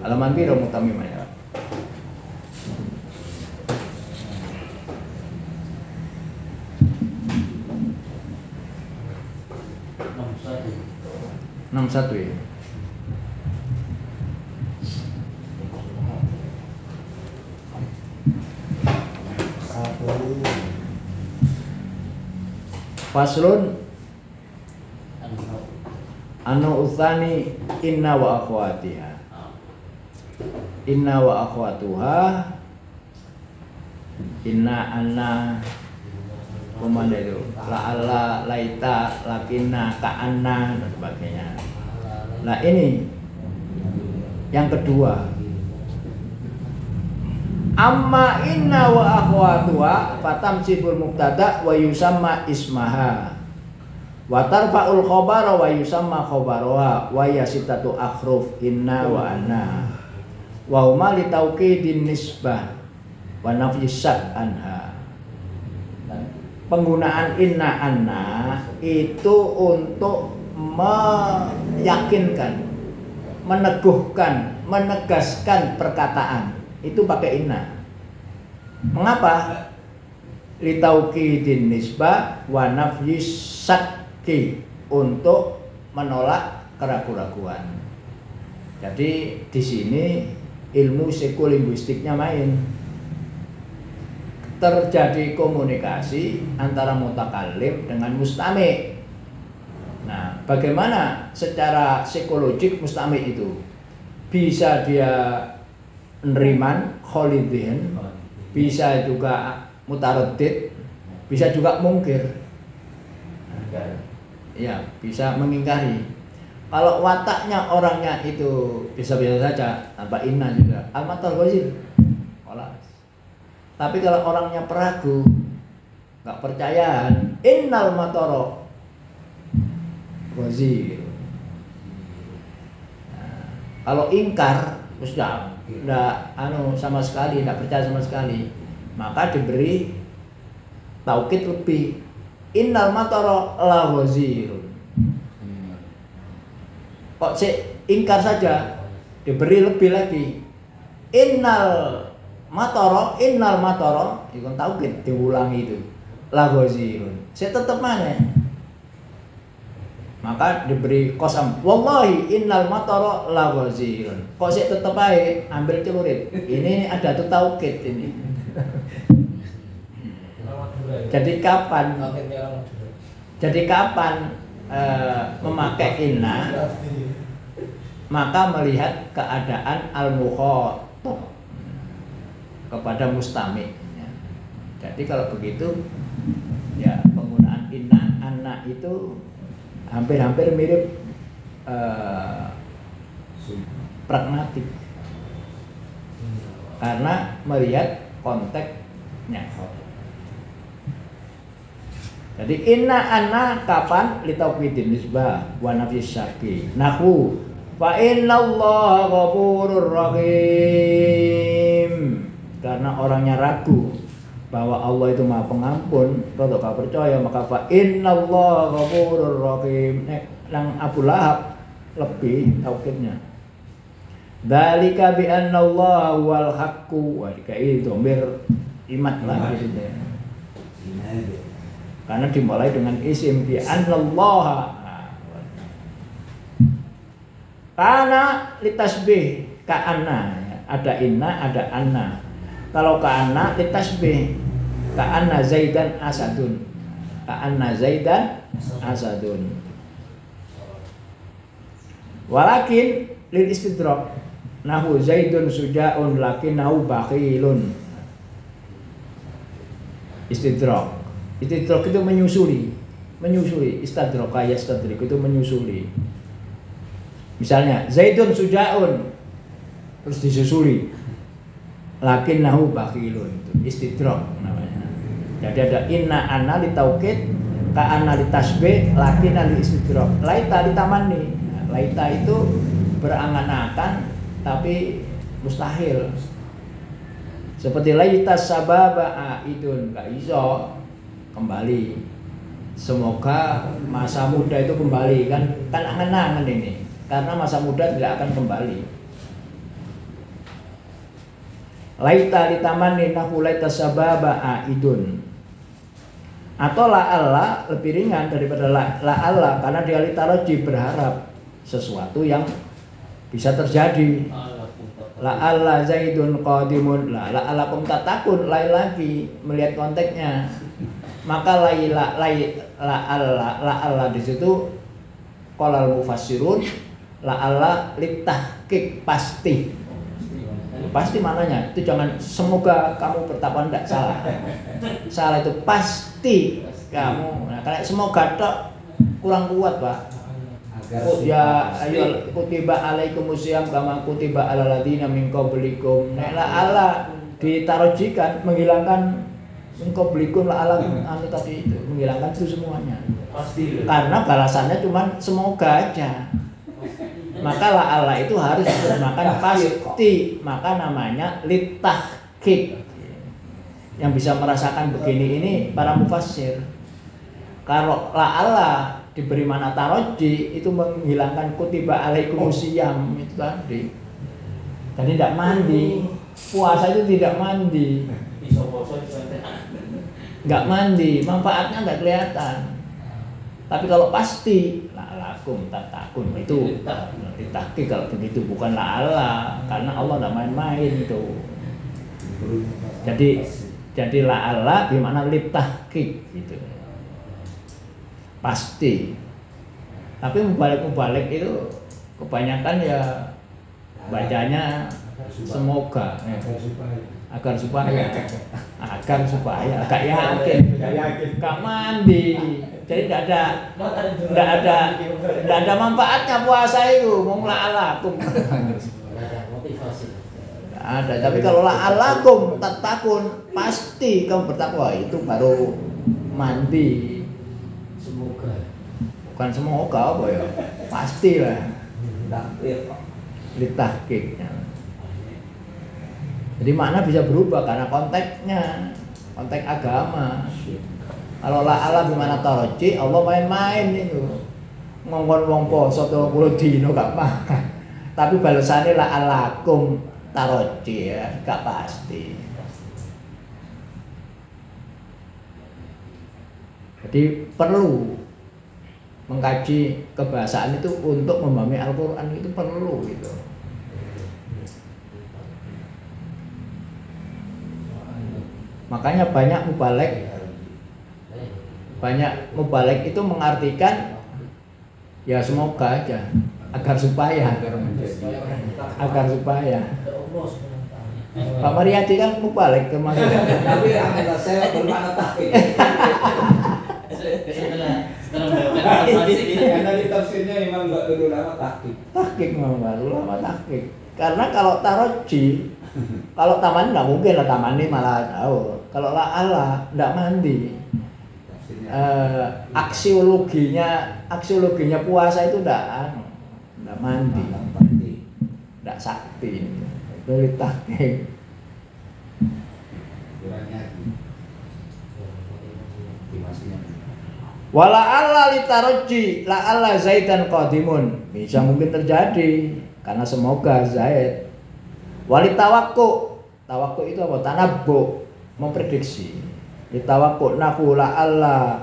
Halaman piro mutammimah ya? Enam satu ya. Faslun anu utsani inna wa akhwatiha. Inna wa akhwatuha. Inna anna komanda itu la'alla laita lakinna ka'anna dan sebagainya. Nah ini yang kedua. Amma inna wa akhwatuha fatamsibul mubtada wa yusamma ismaha wa tarfa'ul khabara wa yusamma khabaraha wa yasitatu akhruf inna wa anna wa huma li tauqidin nisbah wa nafyi anha. Penggunaan inna anna itu untuk meyakinkan, meneguhkan, menegaskan perkataan. Itu pakai inna. Mengapa? Litauqidin nisbah wa nafyi syakki, untuk menolak keraguan-raguan. Jadi di sini ilmu psikolinguistiknya main. Terjadi komunikasi antara mutakallim dengan mustami'. Nah, bagaimana secara psikologik mustami' itu? Bisa dia neriman, kholidin, bisa juga mutaraddid, bisa juga mungkir. Ya, bisa mengingkari. Kalau wataknya orangnya itu bisa-bisa saja tanpa inna juga. Al-matar wazir. Tapi kalau orangnya peragu, nggak percayaan, innal matara wazir. Nah, kalau ingkar, terus nggak sama sekali, nggak percaya sama sekali, maka diberi taukid lebih. Innal matara la wazirun. Kok ingkar saja, diberi lebih lagi. Innal matara itu taukid diulangi itu. La wazirun. Saya tetap mana? Maka diberi qasam. Wallahi innal matara la wazirun. Kok saya tetap aja ambil celurit. Ini ada tuh taukid ini. Jadi kapan memakai inna, maka melihat keadaan al-mukhatab kepada mustami. Jadi kalau begitu ya penggunaan inna anna itu hampir-hampir mirip pragmatik karena melihat konteksnya. Jadi inna anna kapan litauqidin nisbah wa nafis syaki nahu fa innallaha ghafurur rahim, karena orangnya ragu bahwa Allah itu Maha Pengampun, kalau gak percaya maka fa innallaha ghafurur rahim. Nang Abu Lahab lebih taukidnya. Dzalika bi annallaha wal haqqu wa dikai dhamir imat lah gitu ya. Karena dimulai dengan isim bi annallaha. Karena litasbih ka'anna, ada inna ada anna. Kalau ka'anna litasbih ka'anna zaidan asadun, ka'anna zaidan asadun. Walakin lil istidrak nahu zaidun suja'un lakinnahu bakhilun. Istidrak itu menyusuli istadraka yastadrik itu menyusuli. Misalnya zaidun suja'un terus disusuli lakinnahu bakhilun, itu istidrak namanya. Jadi ada inna anna litaukid ka anna litasbih lakinna li istidrak. Laita litamani, laita itu berangan-angan tapi mustahil. Seperti laita sababa aidun, gak iso kembali. Semoga masa muda itu kembali, kan angan-angan ini. Karena masa muda tidak akan kembali. Laita litamani nahu laita sababa aidun. Atau la'alla lebih ringan daripada la'alla, karena dia litaraji berharap sesuatu yang bisa terjadi. La'alla zaidun qadimun, la'alla kum tatakun, lain lagi melihat konteksnya. Maka la'alla di situ qalal mufassirun la'alla litahqiq pasti. Pasti maknanya itu jangan semoga kamu bertakwa, tidak salah. Salah itu pasti kamu. Nah, kalau semoga tok kurang kuat, Pak. Ya ayo kutiba alaikumusiyam kama kutiba alal ladzina min qablikum. Nah, la'alla ditarojikan menghilangkan min qablikum la'alla anu tadi itu, menghilangkan itu semuanya. Pasti. Karena balasannya cuma semoga aja. Maka la'alla itu harus diterjemahkan pasti, maka namanya litahqiq. Yang bisa merasakan begini ini para mufassir. Kalau la'alla diberi makna taroji itu menghilangkan kutiba alaikumusiyam itu tadi. Jadi tidak mandi, puasa itu tidak mandi, nggak mandi, manfaatnya nggak kelihatan. Tapi kalau pasti la'alakum tatakun itu ditahqiq kalau begitu, bukan la'alla, karena Allah tidak main-main itu. Jadi la'alla bermakna litahqiq gitu. Pasti. Tapi mubalik itu kebanyakan ya bacanya semoga agar supaya agak yakin, gak mandi. Jadi tidak ada manfaatnya puasa itu. Mau la'alakum ada, tapi kalau la'alakum tatakun pasti kamu bertakwa, itu baru mandi. Semoga. Bukan semoga apa ya, pastilah litahqiq. Jadi makna bisa berubah karena konteksnya, konteks agama. Kalau la'alla gimana taroji, Allah main-main itu. Ngongkon wong poso 30 dino gak makan. Tapi balasannya la'allakum taroji ya, gak pasti. Jadi perlu mengkaji kebahasaan itu untuk memahami Al-Quran, itu perlu gitu. Makanya banyak mubalek itu mengartikan Ya semoga aja agar supaya Pak Mariadi kan balik ke Mas. Tapi alhamdulillah saya bermakna tahqiq. Setelah mendapatkan informasi ini Karena di tafsirnya Imam Ba'dul Ulama tahqiq. Tahqiq memang ulama tahqiq. Karena kalau taroji, kalau taman nggak mungkin lah, taman ini malah tahu. Kalau Allah nggak mandi. Aksiologinya puasa itu nggak mandi, nggak sakti. Itu tahqiq. Wala alla litaroji la alla zaidan qadimun, bisa mungkin terjadi karena semoga Zaid. Wali tawakku itu apa? Tanabbu, memprediksi. Litawakku nahu la alla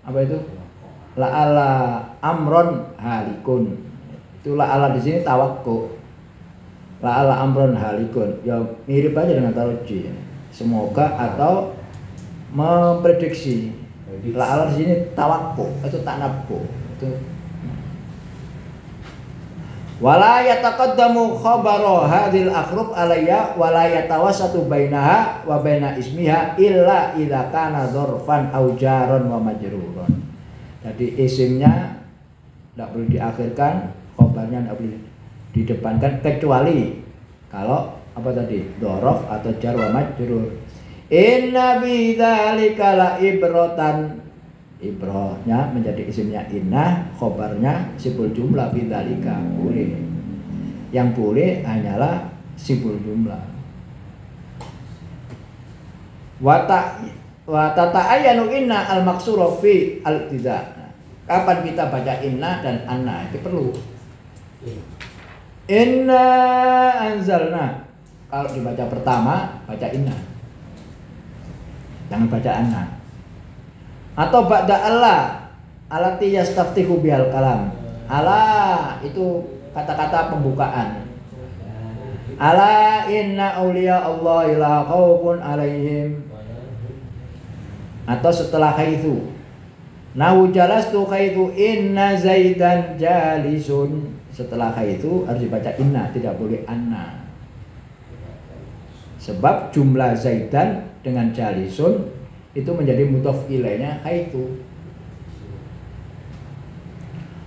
apa itu? La alla amron halikun. Itu la alla di sini tawakku. La alla amron halikun. Ya mirip aja dengan taroji. Semoga atau memprediksi. La ala di sini tawakku, itu tanabbu, itu. Wala yataqaddamu khabaru hadhil akhrub alayya wala yatawassatu bainaha wa baina ismiha illa idza kana dzarfan aw jaron wa majruron. Jadi isimnya tidak boleh diakhirkan, khabarnya tidak boleh didepankan kecuali kalau apa tadi? Dzaraf atau jar wa majrur. Inna bidzalika la ibratan. Ibrahnya menjadi isimnya inna, khobarnya sibul jumlah bidzalika boleh. Yang boleh hanyalah sibul jumlah. Wa tata'ayyanu inna al-maksura fi al-ibtida'. Kapan kita baca inna dan anna itu perlu. Inna anzalna. Kalau dibaca pertama baca inna. Jangan baca anna. Atau ba'da Allah alati yastaftihu bihal kalam. Allah itu kata-kata pembukaan. Ala inna awliya Allah la khaufun alaihim. Atau setelah haitsu. Nahu jalastu haitsu inna zaidan jalisun. Setelah haitsu harus dibaca inna, tidak boleh anna. Sebab jumlah zaidan dengan jalisun itu menjadi mudhof ilaihnya haitsu.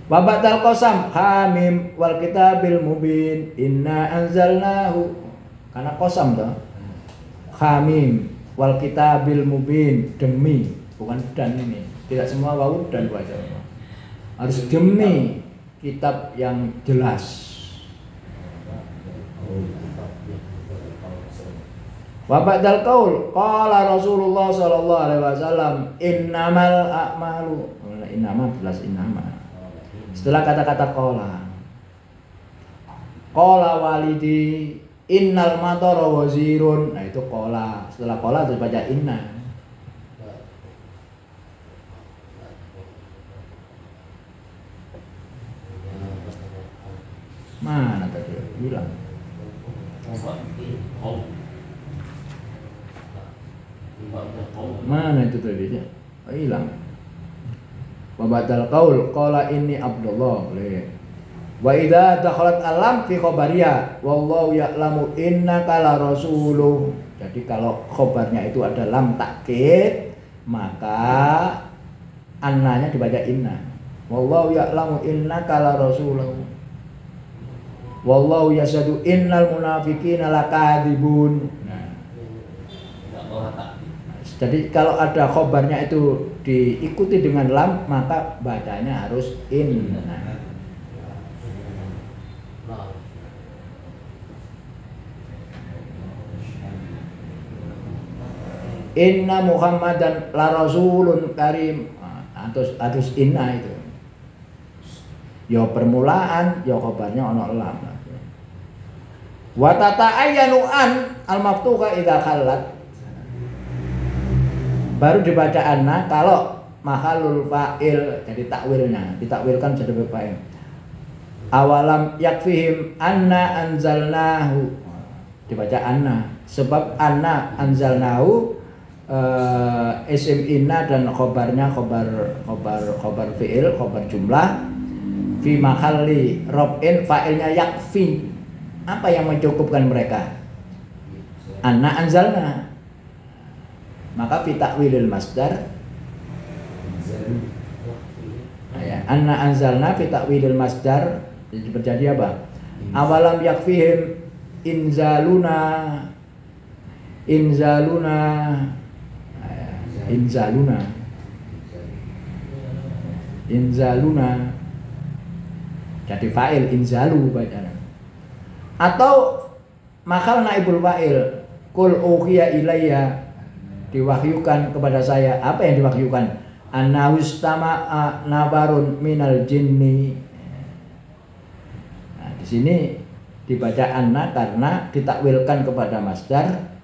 Wa ba'dal qasam hamim wal kitabil mubin inna anzalnahu. Karena qasam toh. Hamim wal kitabil mubin, demi, bukan dan ini. Tidak semua wawu dan baca. Harus demi kitab yang jelas. Wa ba'dal qaul qala Rasulullah sallallahu alaihi wasallam innamal a'malu. Innama plus innama. Setelah kata-kata qala walidi innal matara wazirun. Nah itu qala. Setelah qala terus baca inna. Mana tadi? Hilang. Mana itu tadi ya? Hilang. Wa ba'dal qaul qala inni Abdullah. Wa idza dakhalat alam fi khabariya wallahu ya'lamu innaka la rasuluh. Jadi kalau khabarnya itu ada lam takkid, maka annanya dibaca inna. Wallahu ya'lamu innaka la rasuluh. Wallahu yashhadu innal munafiqina lakadzibun. Jadi kalau ada khobarnya itu diikuti dengan lam, maka bacanya harus inna. Inna Muhammadan la rasulun karim. Harus inna itu. Ya permulaan, ya khobarnya ono lam. Wa tata'ayyanu an al-maftuha idza khallat. Baru dibaca anna kalau mahalul fa'il, jadi takwilnya ditakwilkan jadi fa'il. Awalam yakfihim anna anzalnahu, dibaca anna sebab anna anzalnahu isim inna dan khobarnya khobar fi'il, khobar jumlah fi mahalli robin fa'ilnya yakfi. Apa yang mencukupkan mereka? Anna anzalna. Maka fi ta'wilil masdar ya, anna anzalna fi ta'wilil masdar terjadi apa? Awalam yakfihim inzaluna jadi fa'il inzalu bacaan. Atau makal naibul fa'il kul uhiya ilayya, diwahyukan kepada saya. Apa yang diwahyukan? Annawistama'a nabarun minal jinni. Nah, di sini dibaca anna karena ditakwilkan kepada masdar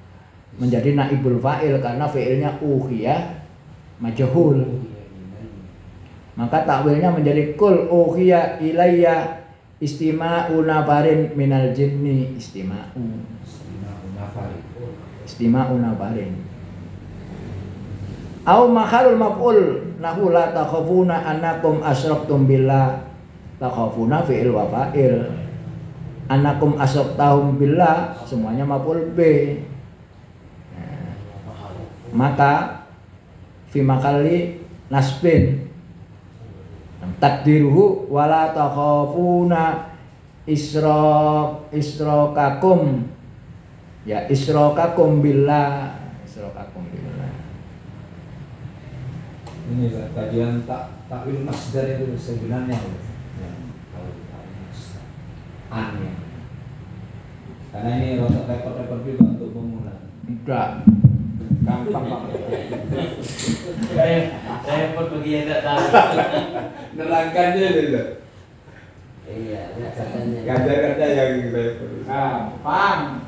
menjadi naibul fa'il karena fi'ilnya uhiya majhul. Maka takwilnya menjadi kul uhiya ilayya istima'u nabarin minal jinni. Istima'u nabarin. Au makhalul maf'ul nahu la takhafuna annakum asyraktum billah. Takhafuna fi'il wa fa'il. Annakum asyraktahum billah semuanya maf'ul b. Maka fi makalli nasbin takdiruhu wala takhafuna isrokakum ya isrokakum billah. Ini kajian takwil masdar itu sebenarnya aneh. Karena ini rotok repot-repot juga untuk pemula. Enggak. Gampang Pak. Repot bagi yang tidak tahu. Nerangkannya dulu. Iya, katanya. Kerja-kerja yang repot. Gampang.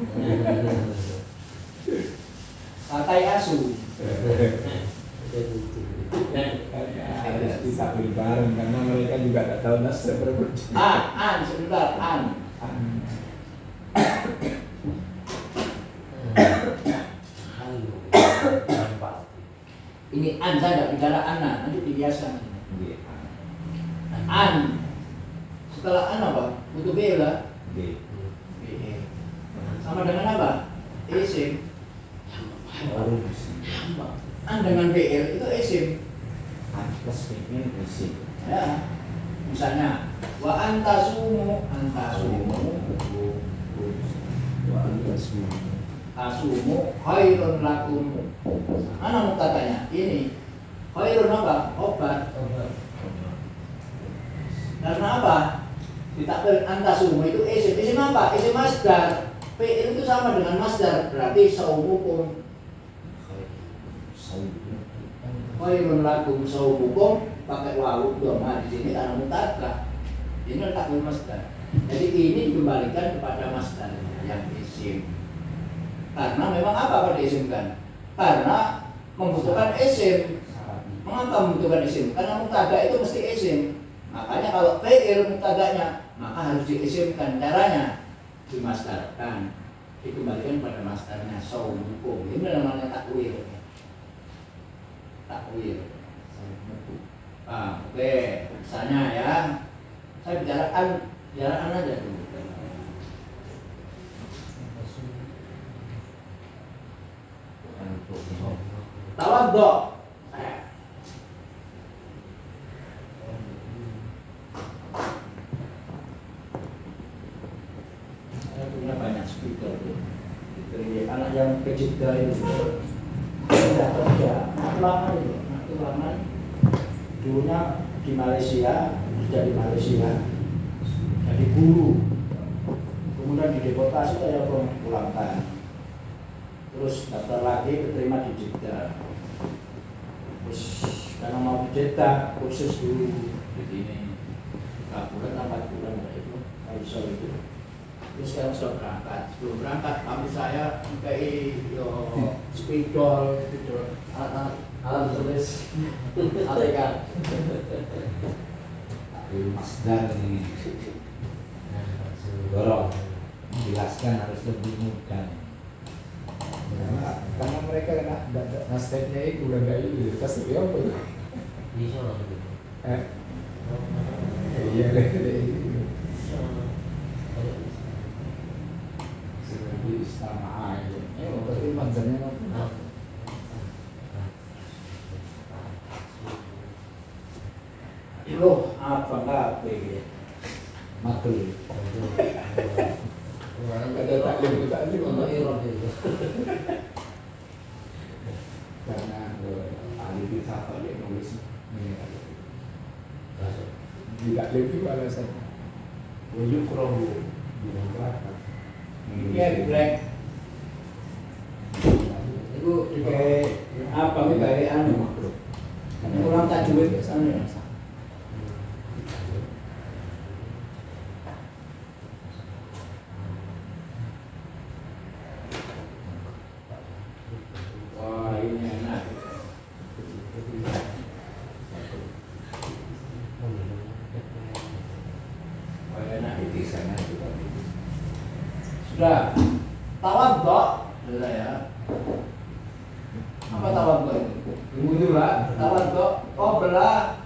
Santai asu. Harus ditakwil bareng karena mereka juga tidak tahu nasab berapa. Sebentar, Ini an saya tidak bicara ana, nanti dibiasa. An. Setelah an apa? Butuh bela. Sama dengan apa? Isim. An dengan BL itu isim. An plus fi'il isim. Ya. Misalnya wa antasumu asumu khairun lakum. Mana muktatanya? Ini khairun apa? Obat. Karena apa? Ditakwil antasumu itu isim. Isim apa? Isim masdar. Fi'il itu sama dengan masdar, berarti saumukum khairun lakum saumukum pakai wawu doma di sini karena mutatka. Ini takwil masdar. Jadi ini dikembalikan kepada masdar yang isim. Karena memang apa pada isimkan? Karena membutuhkan isim. Mengapa membutuhkan isim? Karena mubtada itu mesti isim. Makanya kalau fi'il mubtadanya maka harus diisimkan. Caranya dimasdarkan, dikembalikan pada masdarnya saumukum. Ini namanya takwil. Oke, misalnya ya, saya bicarakan aja dulu. Tawaddo. Saya punya banyak speaker tuh. Anak yang kecil itu tidak kerja, lama dulunya di Malaysia, kerja di Malaysia, jadi guru, kemudian dideportasi saya pulangkan, terus daftar lagi keterima di Jeddah, terus karena mau di Jeddah kursus dulu di sini 3 bulan 4 bulan itu Aisyah itu. Terus sekarang sudah berangkat. Sebelum berangkat kami saya pakai spidol, alat tulis, ATK. Masdar ini. Dorong. Jelaskan harus lebih mudah. Karena mereka nasabnya itu udah nggak itu, pasti apa tuh? Bisa. iya seperti istana aja. Tapi mazharnya apa? Loh, apa kabeh? Makhluk. Orang kata taklim Ono irah itu. karena ahli filsafat dia nulis di taklim itu alasannya wujud krohu di belakang. Iya, Black. Itu dikai apa dikai anu makhluk. Karena orang tajwid biasanya. Wah, ini enak. Wah, enak Di sana juga sudah. Tawaddo, sudah ya. Apa tawaddo itu? Wudhu lah. Tawaddo, qabla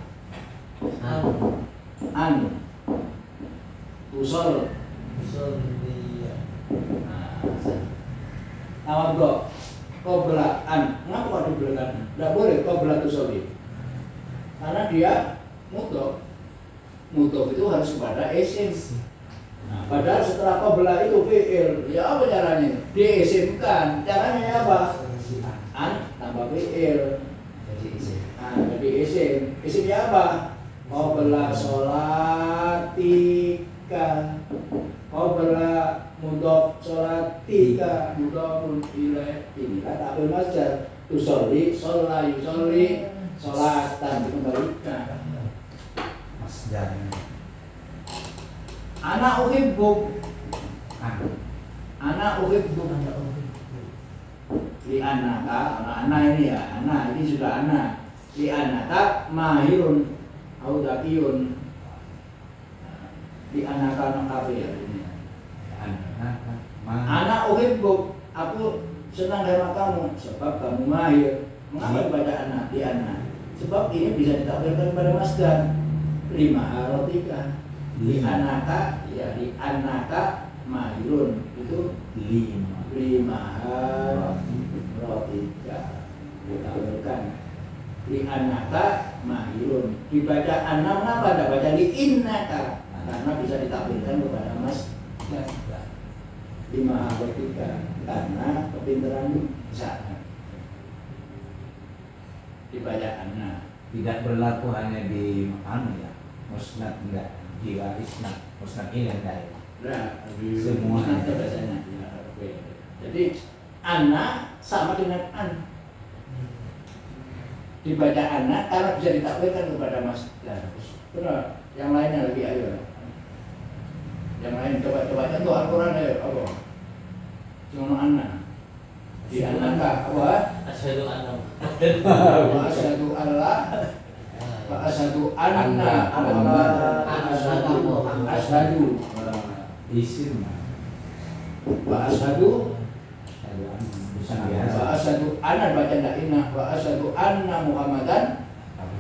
an usul. Tawaddo, qabla an. Kenapa kok diberikan? Tidak boleh qabla usul. Karena dia mudhof. Mudhof itu harus kepada isim. Nah, padahal setelah qabla itu fi'il, ya apa caranya? Diisimkan. Caranya apa? An tambah fi'il. Jadi isim. Isimnya apa? Qabla sholatika. Qabla mudhof sholatika. Mudhofun ilaih. Inilah ta'wil masdar. Tusolli, sholla, yusolli, sholatan dikembalikan. Masdarnya. Anak uhibbu. Anak uhibbu. Li anaka, anak ini ya, anak ini sudah anak. Li anaka mahirun au dakiyun. Li anaka anak kafe ya ini. Anak uhibbu, aku senang sama kamu sebab kamu mahir. Mengapa dibaca anak di anak? Sebab ini bisa ditakwilkan pada masdar. Lima harotika. Di anaka, ya di anaka mahirun itu lima harotika. Ditakwilkan. Di anaka mahirun. Dibaca anak, mengapa tidak baca di innaka? Karena bisa ditakwilkan kepada masdar. Lima harotika. Karena kepintaran sana. Dibaca anak. Tidak berlaku hanya di anu ya, musnad enggak, jika isnad, musnad ini enggak ya. Nah, Semua ada bahasanya. Ya, oke. Jadi anak sama dengan an. Dibaca anak karena bisa ditakwilkan kepada masdar. Benar. Yang lainnya lagi ayo. Yang lain coba contoh Al-Qur'an ayo apa? Cuma anak. Di anaka apa? Asyhadu anna Wa asyhadu alla wa asyhadu anna asyhadu Isim wa asyhadu bisa wa biasa. asyhadu anna baca ndak inna wa asyhadu anna Muhammadan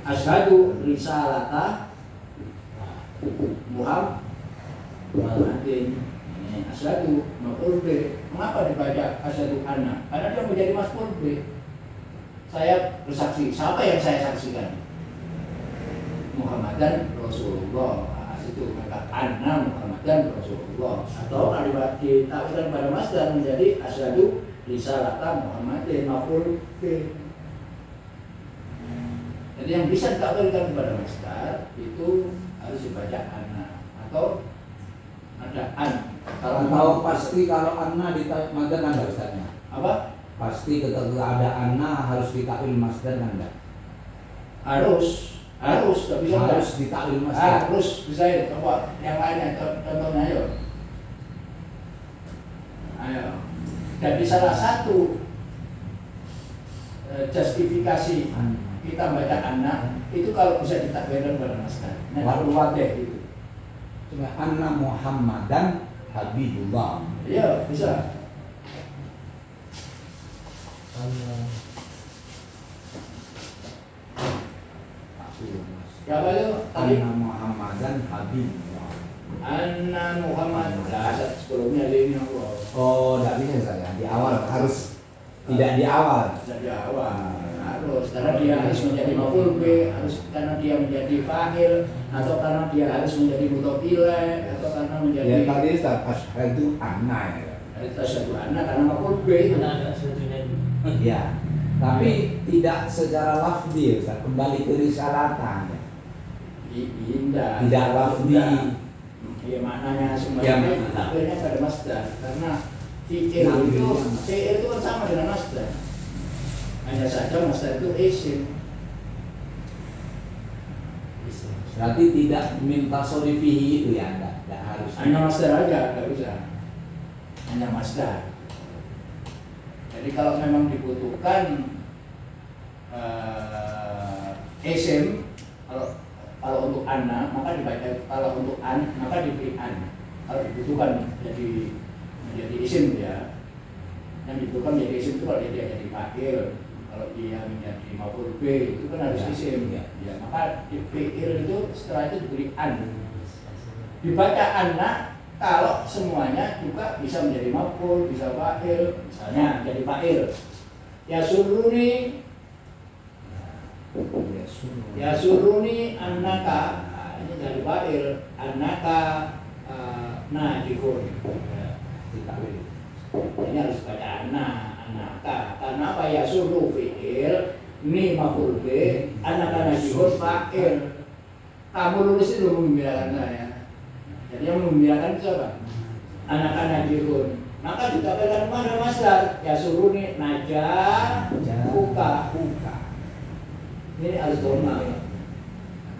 asyhadu risalata Muhammadin. Asyhadu maf'ul bih. Mengapa dibaca asyhadu anna? Karena dia menjadi maf'ul bih. Saya bersaksi. Siapa yang saya saksikan? Muhammadan Rasulullah. Nah, itu kata anna Muhammadan Rasulullah. Atau kalimat ditakwilkan pada masdar menjadi asyhadu risalata Muhammadin maf'ul bih. Jadi yang bisa ditakwilkan kepada masdar itu harus dibaca anna atau ada an. Kalau tahu pasti kalau anna ditakwil kan enggak Ustaznya? Apa? Pasti ketika ada anna harus ditakwil masdar kan enggak? Harus tapi bisa Harus ditakwil masdar. harus bisa ya. Coba yang lainnya contohnya ayo. Jadi salah satu justifikasi kita baca anak itu kalau bisa ditakwilkan pada masdar. Nah, wadih itu. Cuma anna Muhammadan Habibullah. Iya, bisa. Takwil masdar. Siapa itu tadi? Anna Muhammadan Habib. Anna Muhammad. Nah, sebelumnya ini Allah. Oh, tidak bisa saya. Di awal harus tidak di awal. Dari awal harus karena dia harus menjadi maf'ul bih, harus karena dia menjadi fa'il, atau karena dia harus menjadi mudhof ilaih, atau karena menjadi Ya tadi Ustaz asyhadu anna ya. asyhadu anna karena maf'ul bih. Ada setujunya. Ya. Tapi tidak secara lafzi Ustaz, kembali ke risalatan. Indah. Tidak lafzi. Ya maknanya Ya, semuanya makna. akhirnya pada masdar karena fi'il itu kan sama dengan masdar. Hanya saja masdar itu isim. Berarti tidak minta sorifihi itu ya, enggak harus. Hanya masdar aja, nggak bisa. Hanya masdar. Jadi kalau memang dibutuhkan isim, kalau untuk anna maka dibaca, kalau untuk an maka diberi an. Kalau dibutuhkan menjadi isim ya. Yang dibutuhkan menjadi isim itu kalau dia jadi fa'il, kalau dia menjadi maf'ul bih itu kan harus Ya, isim. ya. Ya, maka di fi'il itu setelah itu diberi an. Dibaca anna kalau semuanya juga bisa menjadi maf'ul, bisa fa'il. Misalnya jadi fa'il. Ya suruni ya suruni annaka, nah, ini dari fa'il annaka najihun. Ini harus baca annaka karena apa? Ya suru fi'il, ini maf'ul bih, annaka najihun fa'il. Kamu lulus itu menggembirakan saya. Jadi yang menggembirakan itu apa? Annaka najihun. Maka dikatakan mana masdar? Ya suruni najah buka. Ini harus normal.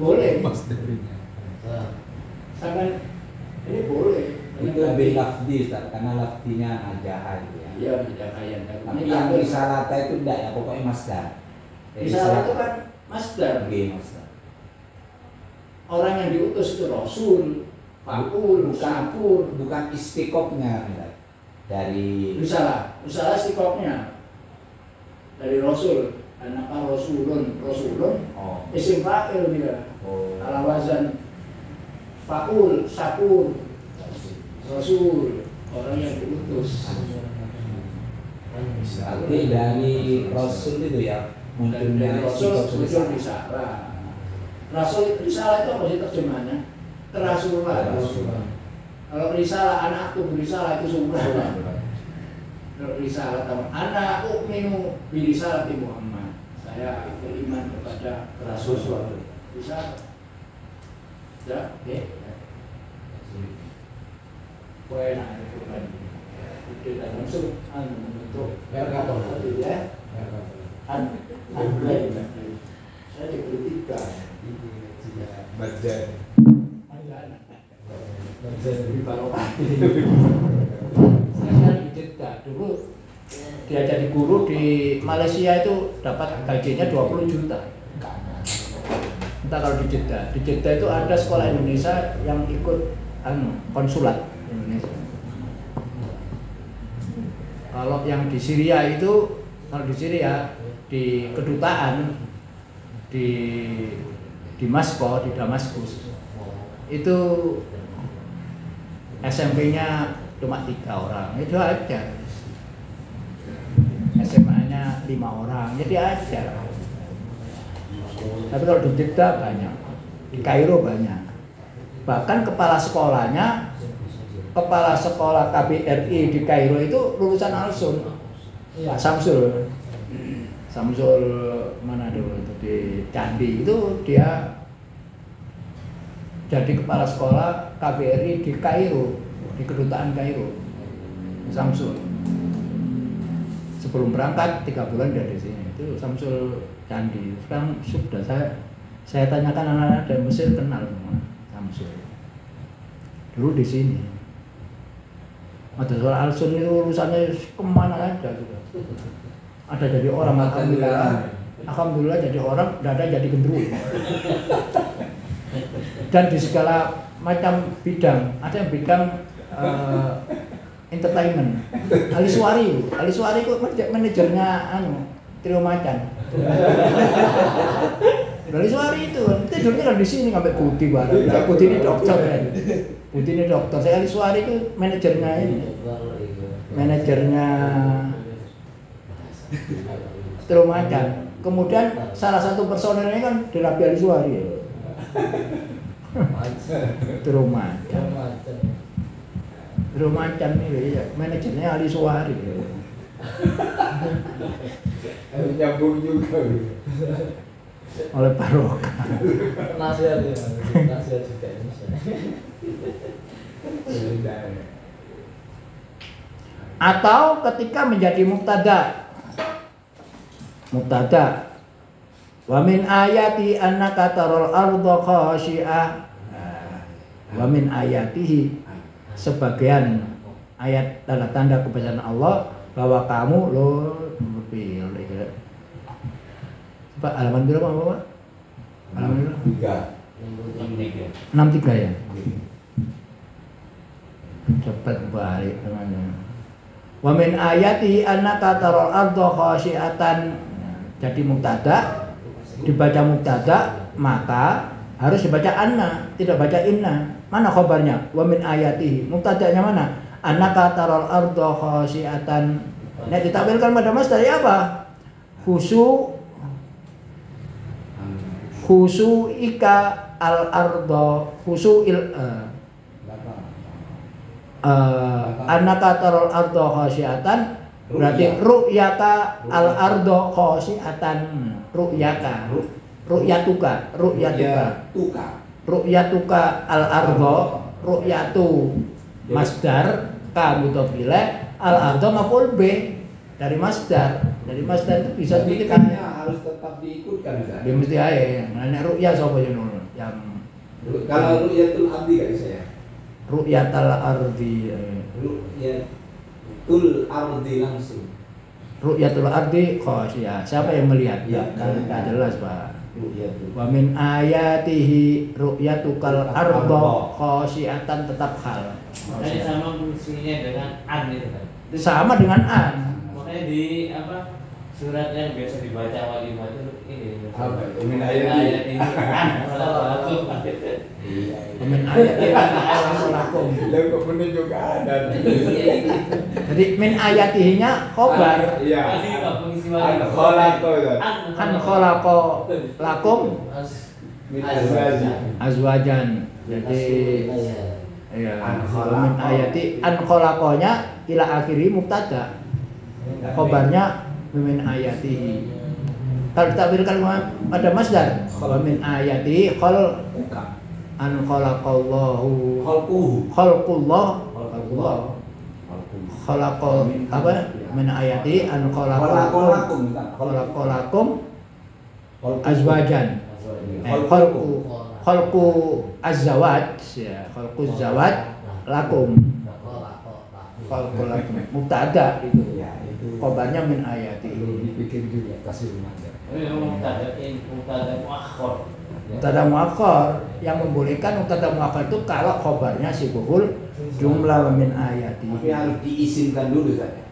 Boleh. Sangat ini boleh. Itu lebih lafzi Ustaz, karena lafzinya najah itu ya. Iya, beda kayak. Tapi yang risalata itu enggak ya, pokoknya masdar. Risalah itu kan masdar. Oke, masdar. Orang yang diutus itu rasul, fa'ul, syukur. Bukan istiqomnya Ustaz. Dari Risalah istiqomnya dari rasul. Karena kan rasulun oh. isim fa'il dia. Oh. Ala wazan fa'ul, syakur. Rasul, orang yang diutus. Berarti dari Rasul itu ya munculnya Dari rasul muncul risalah. Risalah itu apa sih terjemahannya? Kerasulan. Kalau risalah anak tuh risalah itu surah. Kalau risalah teman anak ukminu bi risalati Muhammad. Saya beriman kepada Rasul. Risalah. Ya, oke. Enak itu kan. Itu dan langsung untuk ya. Saya diberi 3. Badan. Lebih barokah. Saya di Jeddah dulu dia jadi guru di Malaysia itu dapat gajinya 20 juta. Entah kalau di Jeddah itu ada sekolah Indonesia yang ikut konsulat Indonesia. Kalau yang di Syria itu, kalau di Syria di kedutaan di Damaskus itu SMP-nya cuma 3 orang, itu aja. SMA-nya 5 orang, jadi aja. Tapi kalau di Jeddah banyak, di Kairo banyak. Bahkan kepala sekolah KBRI di Kairo itu lulusan Al-Sun, Pak Samsul mana dulu itu di Candi itu dia jadi kepala sekolah KBRI di Kairo, di kedutaan Kairo. Samsul sebelum berangkat 3 bulan dari sini itu Samsul Candi. Sekarang sudah saya tanyakan anak-anak dari Mesir kenal semua Samsul. Dulu di sini. Ada soal Al-Sun itu urusannya kemana aja sudah. Ada jadi orang alhamdulillah jadi orang, tidak ada jadi gendruwo. Dan di segala macam bidang, ada yang bidang entertainment. Ali Suwari itu manajernya Trio Macan. Dari Suari itu tidurnya kan di sini sampai Budi bareng. Nah, Budi ini dokter kan. Budi ini dokter. Saya Ali Suari itu manajernya ini. Manajernya Trumacan. Kemudian salah satu personelnya kan Delapi Ali Suari. Trumacan. Trumacan ini ya, manajernya Ali Suari. Nyambung juga. Oleh Barokah. Nasihat ya, nasihat juga bisa. Atau ketika menjadi mubtada. Wa min ayati annaka taral arda khashi'ah. Wa min ayatihi, sebagian ayat tanda-tanda kebesaran Allah bahwa kamu Pak halaman berapa Pak? Halaman berapa? 63 ya. Cepat balik temannya. Wa min ayati annaka taral arda khashi'atan. Jadi mubtada, dibaca mubtada maka harus dibaca anna, tidak baca inna. Mana khabarnya? Wa min ayatihi. Mubtadanya mana? Annaka taral arda khashi'atan. Nah, ditampilkan pada masdar ya apa? Khusu'ika al-arda khusu'il annaka taral arda khashi'atan berarti ru'yaka al-arda khashi'atan. Ru'yatuka al-arda, ru'yatu masdar ka mudhof ilaih, al-arda maf'ul bih dari masdar. Dari masdar itu bisa Tapi harus tetap diikutkan Ustaz. dia mesti ae nek ru'ya sapa yang Kalau ru'yatul abdi kan saya. ru'yatal ardi. Ru'yatul ardi langsung. Ru'yatul ardi khasyiah. Siapa yang melihat? Ya, Enggak jelas, Pak. Ru'yatul. Wa min ayatihi ru'yatukal arda khasyiatan, tetap hal. Tadi sama fungsinya dengan an itu kan. Sama dengan an. Makanya di apa surat yang biasa dibaca walimah itu ini. Apa? Min ayat ini an kalau aku. Wa min ayatihi lakum. Lah kok menunjuk ada. Jadi min ayatihinya khobar. Iya. Tadi apa fungsi walimah? Kholaqo ya. Kan khalaqa lakum Min azwaji. azwajan. Jadi ya min ayati an khalaqonya ila akhiri mubtada. Khobarnya min ayatihi. Kalau ditampilkan pada masdar wa min ayati an khalaqallahu khalqullah khalaqa apa min ayati an khalaqalakum azwajan khalqu azwaj ya khalqu zawaj lakum khalqu lakum mubtada itu Ya, itu. khabarnya min ayati. Perlu dipikir juga kasih remaja. Ini mubtada muakhkhar. Mubtada muakhkhar yang membolehkan mubtada muakhkhar itu kalau khabarnya sibukul jumlah min ayati. Tapi harus diizinkan dulu saja.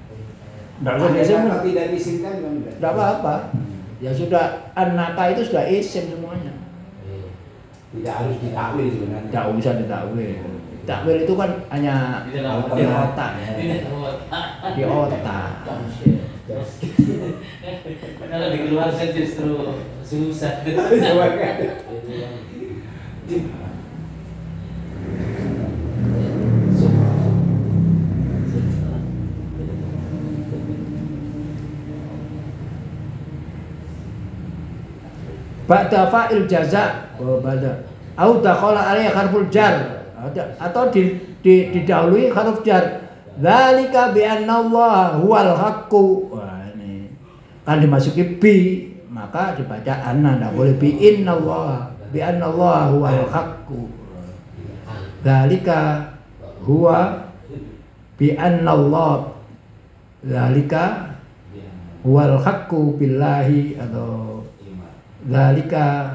Enggak usah diisim. Kalau tidak diizinkan memang Enggak apa-apa. Ya sudah an-naka itu sudah isim semuanya. tidak harus ditakwil sebenarnya. Enggak usah ditakwil. Takwil itu kan hanya Di dalam di otak ya. Di otak. Kalau dikeluarkan justru susah. Ba'da fa'il jaza wa ba'da au dakhala alaihi harful jar atau didahului huruf jar. Dzalika bi anna Allah huwal haqqu. Wah, ini kan dimasuki bi, maka dibaca anna, enggak boleh bi innallah. Bi anna Allah huwal haqqu. Dzalika huwa bi anna Allah. Dzalika huwal haqqu billahi atau dzalika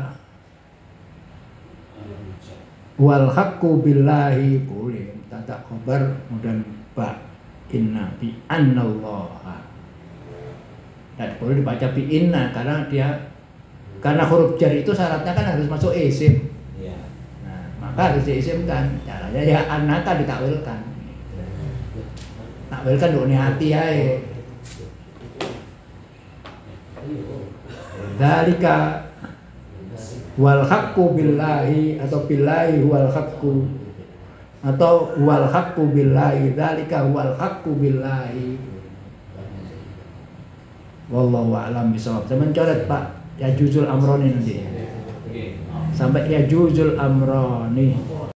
wal haqqu billahi boleh tata khabar kemudian ba inna bi annallaha. Dan boleh dibaca bi inna karena dia Karena huruf jar itu syaratnya kan harus masuk isim. Iya. Nah, maka harus diisimkan. Caranya ya anaka ditakwilkan. Takwilkan dulu hati ae. Dzalika wal haqqu billahi atau billahi wal haqqu atau wal haqqu billahi dzalika wal haqqu billahi. Wallahu a'lam bishawab. Saya mencoret Pak, ya juzul amroni nanti. Oke. Sampai ya juzul amroni.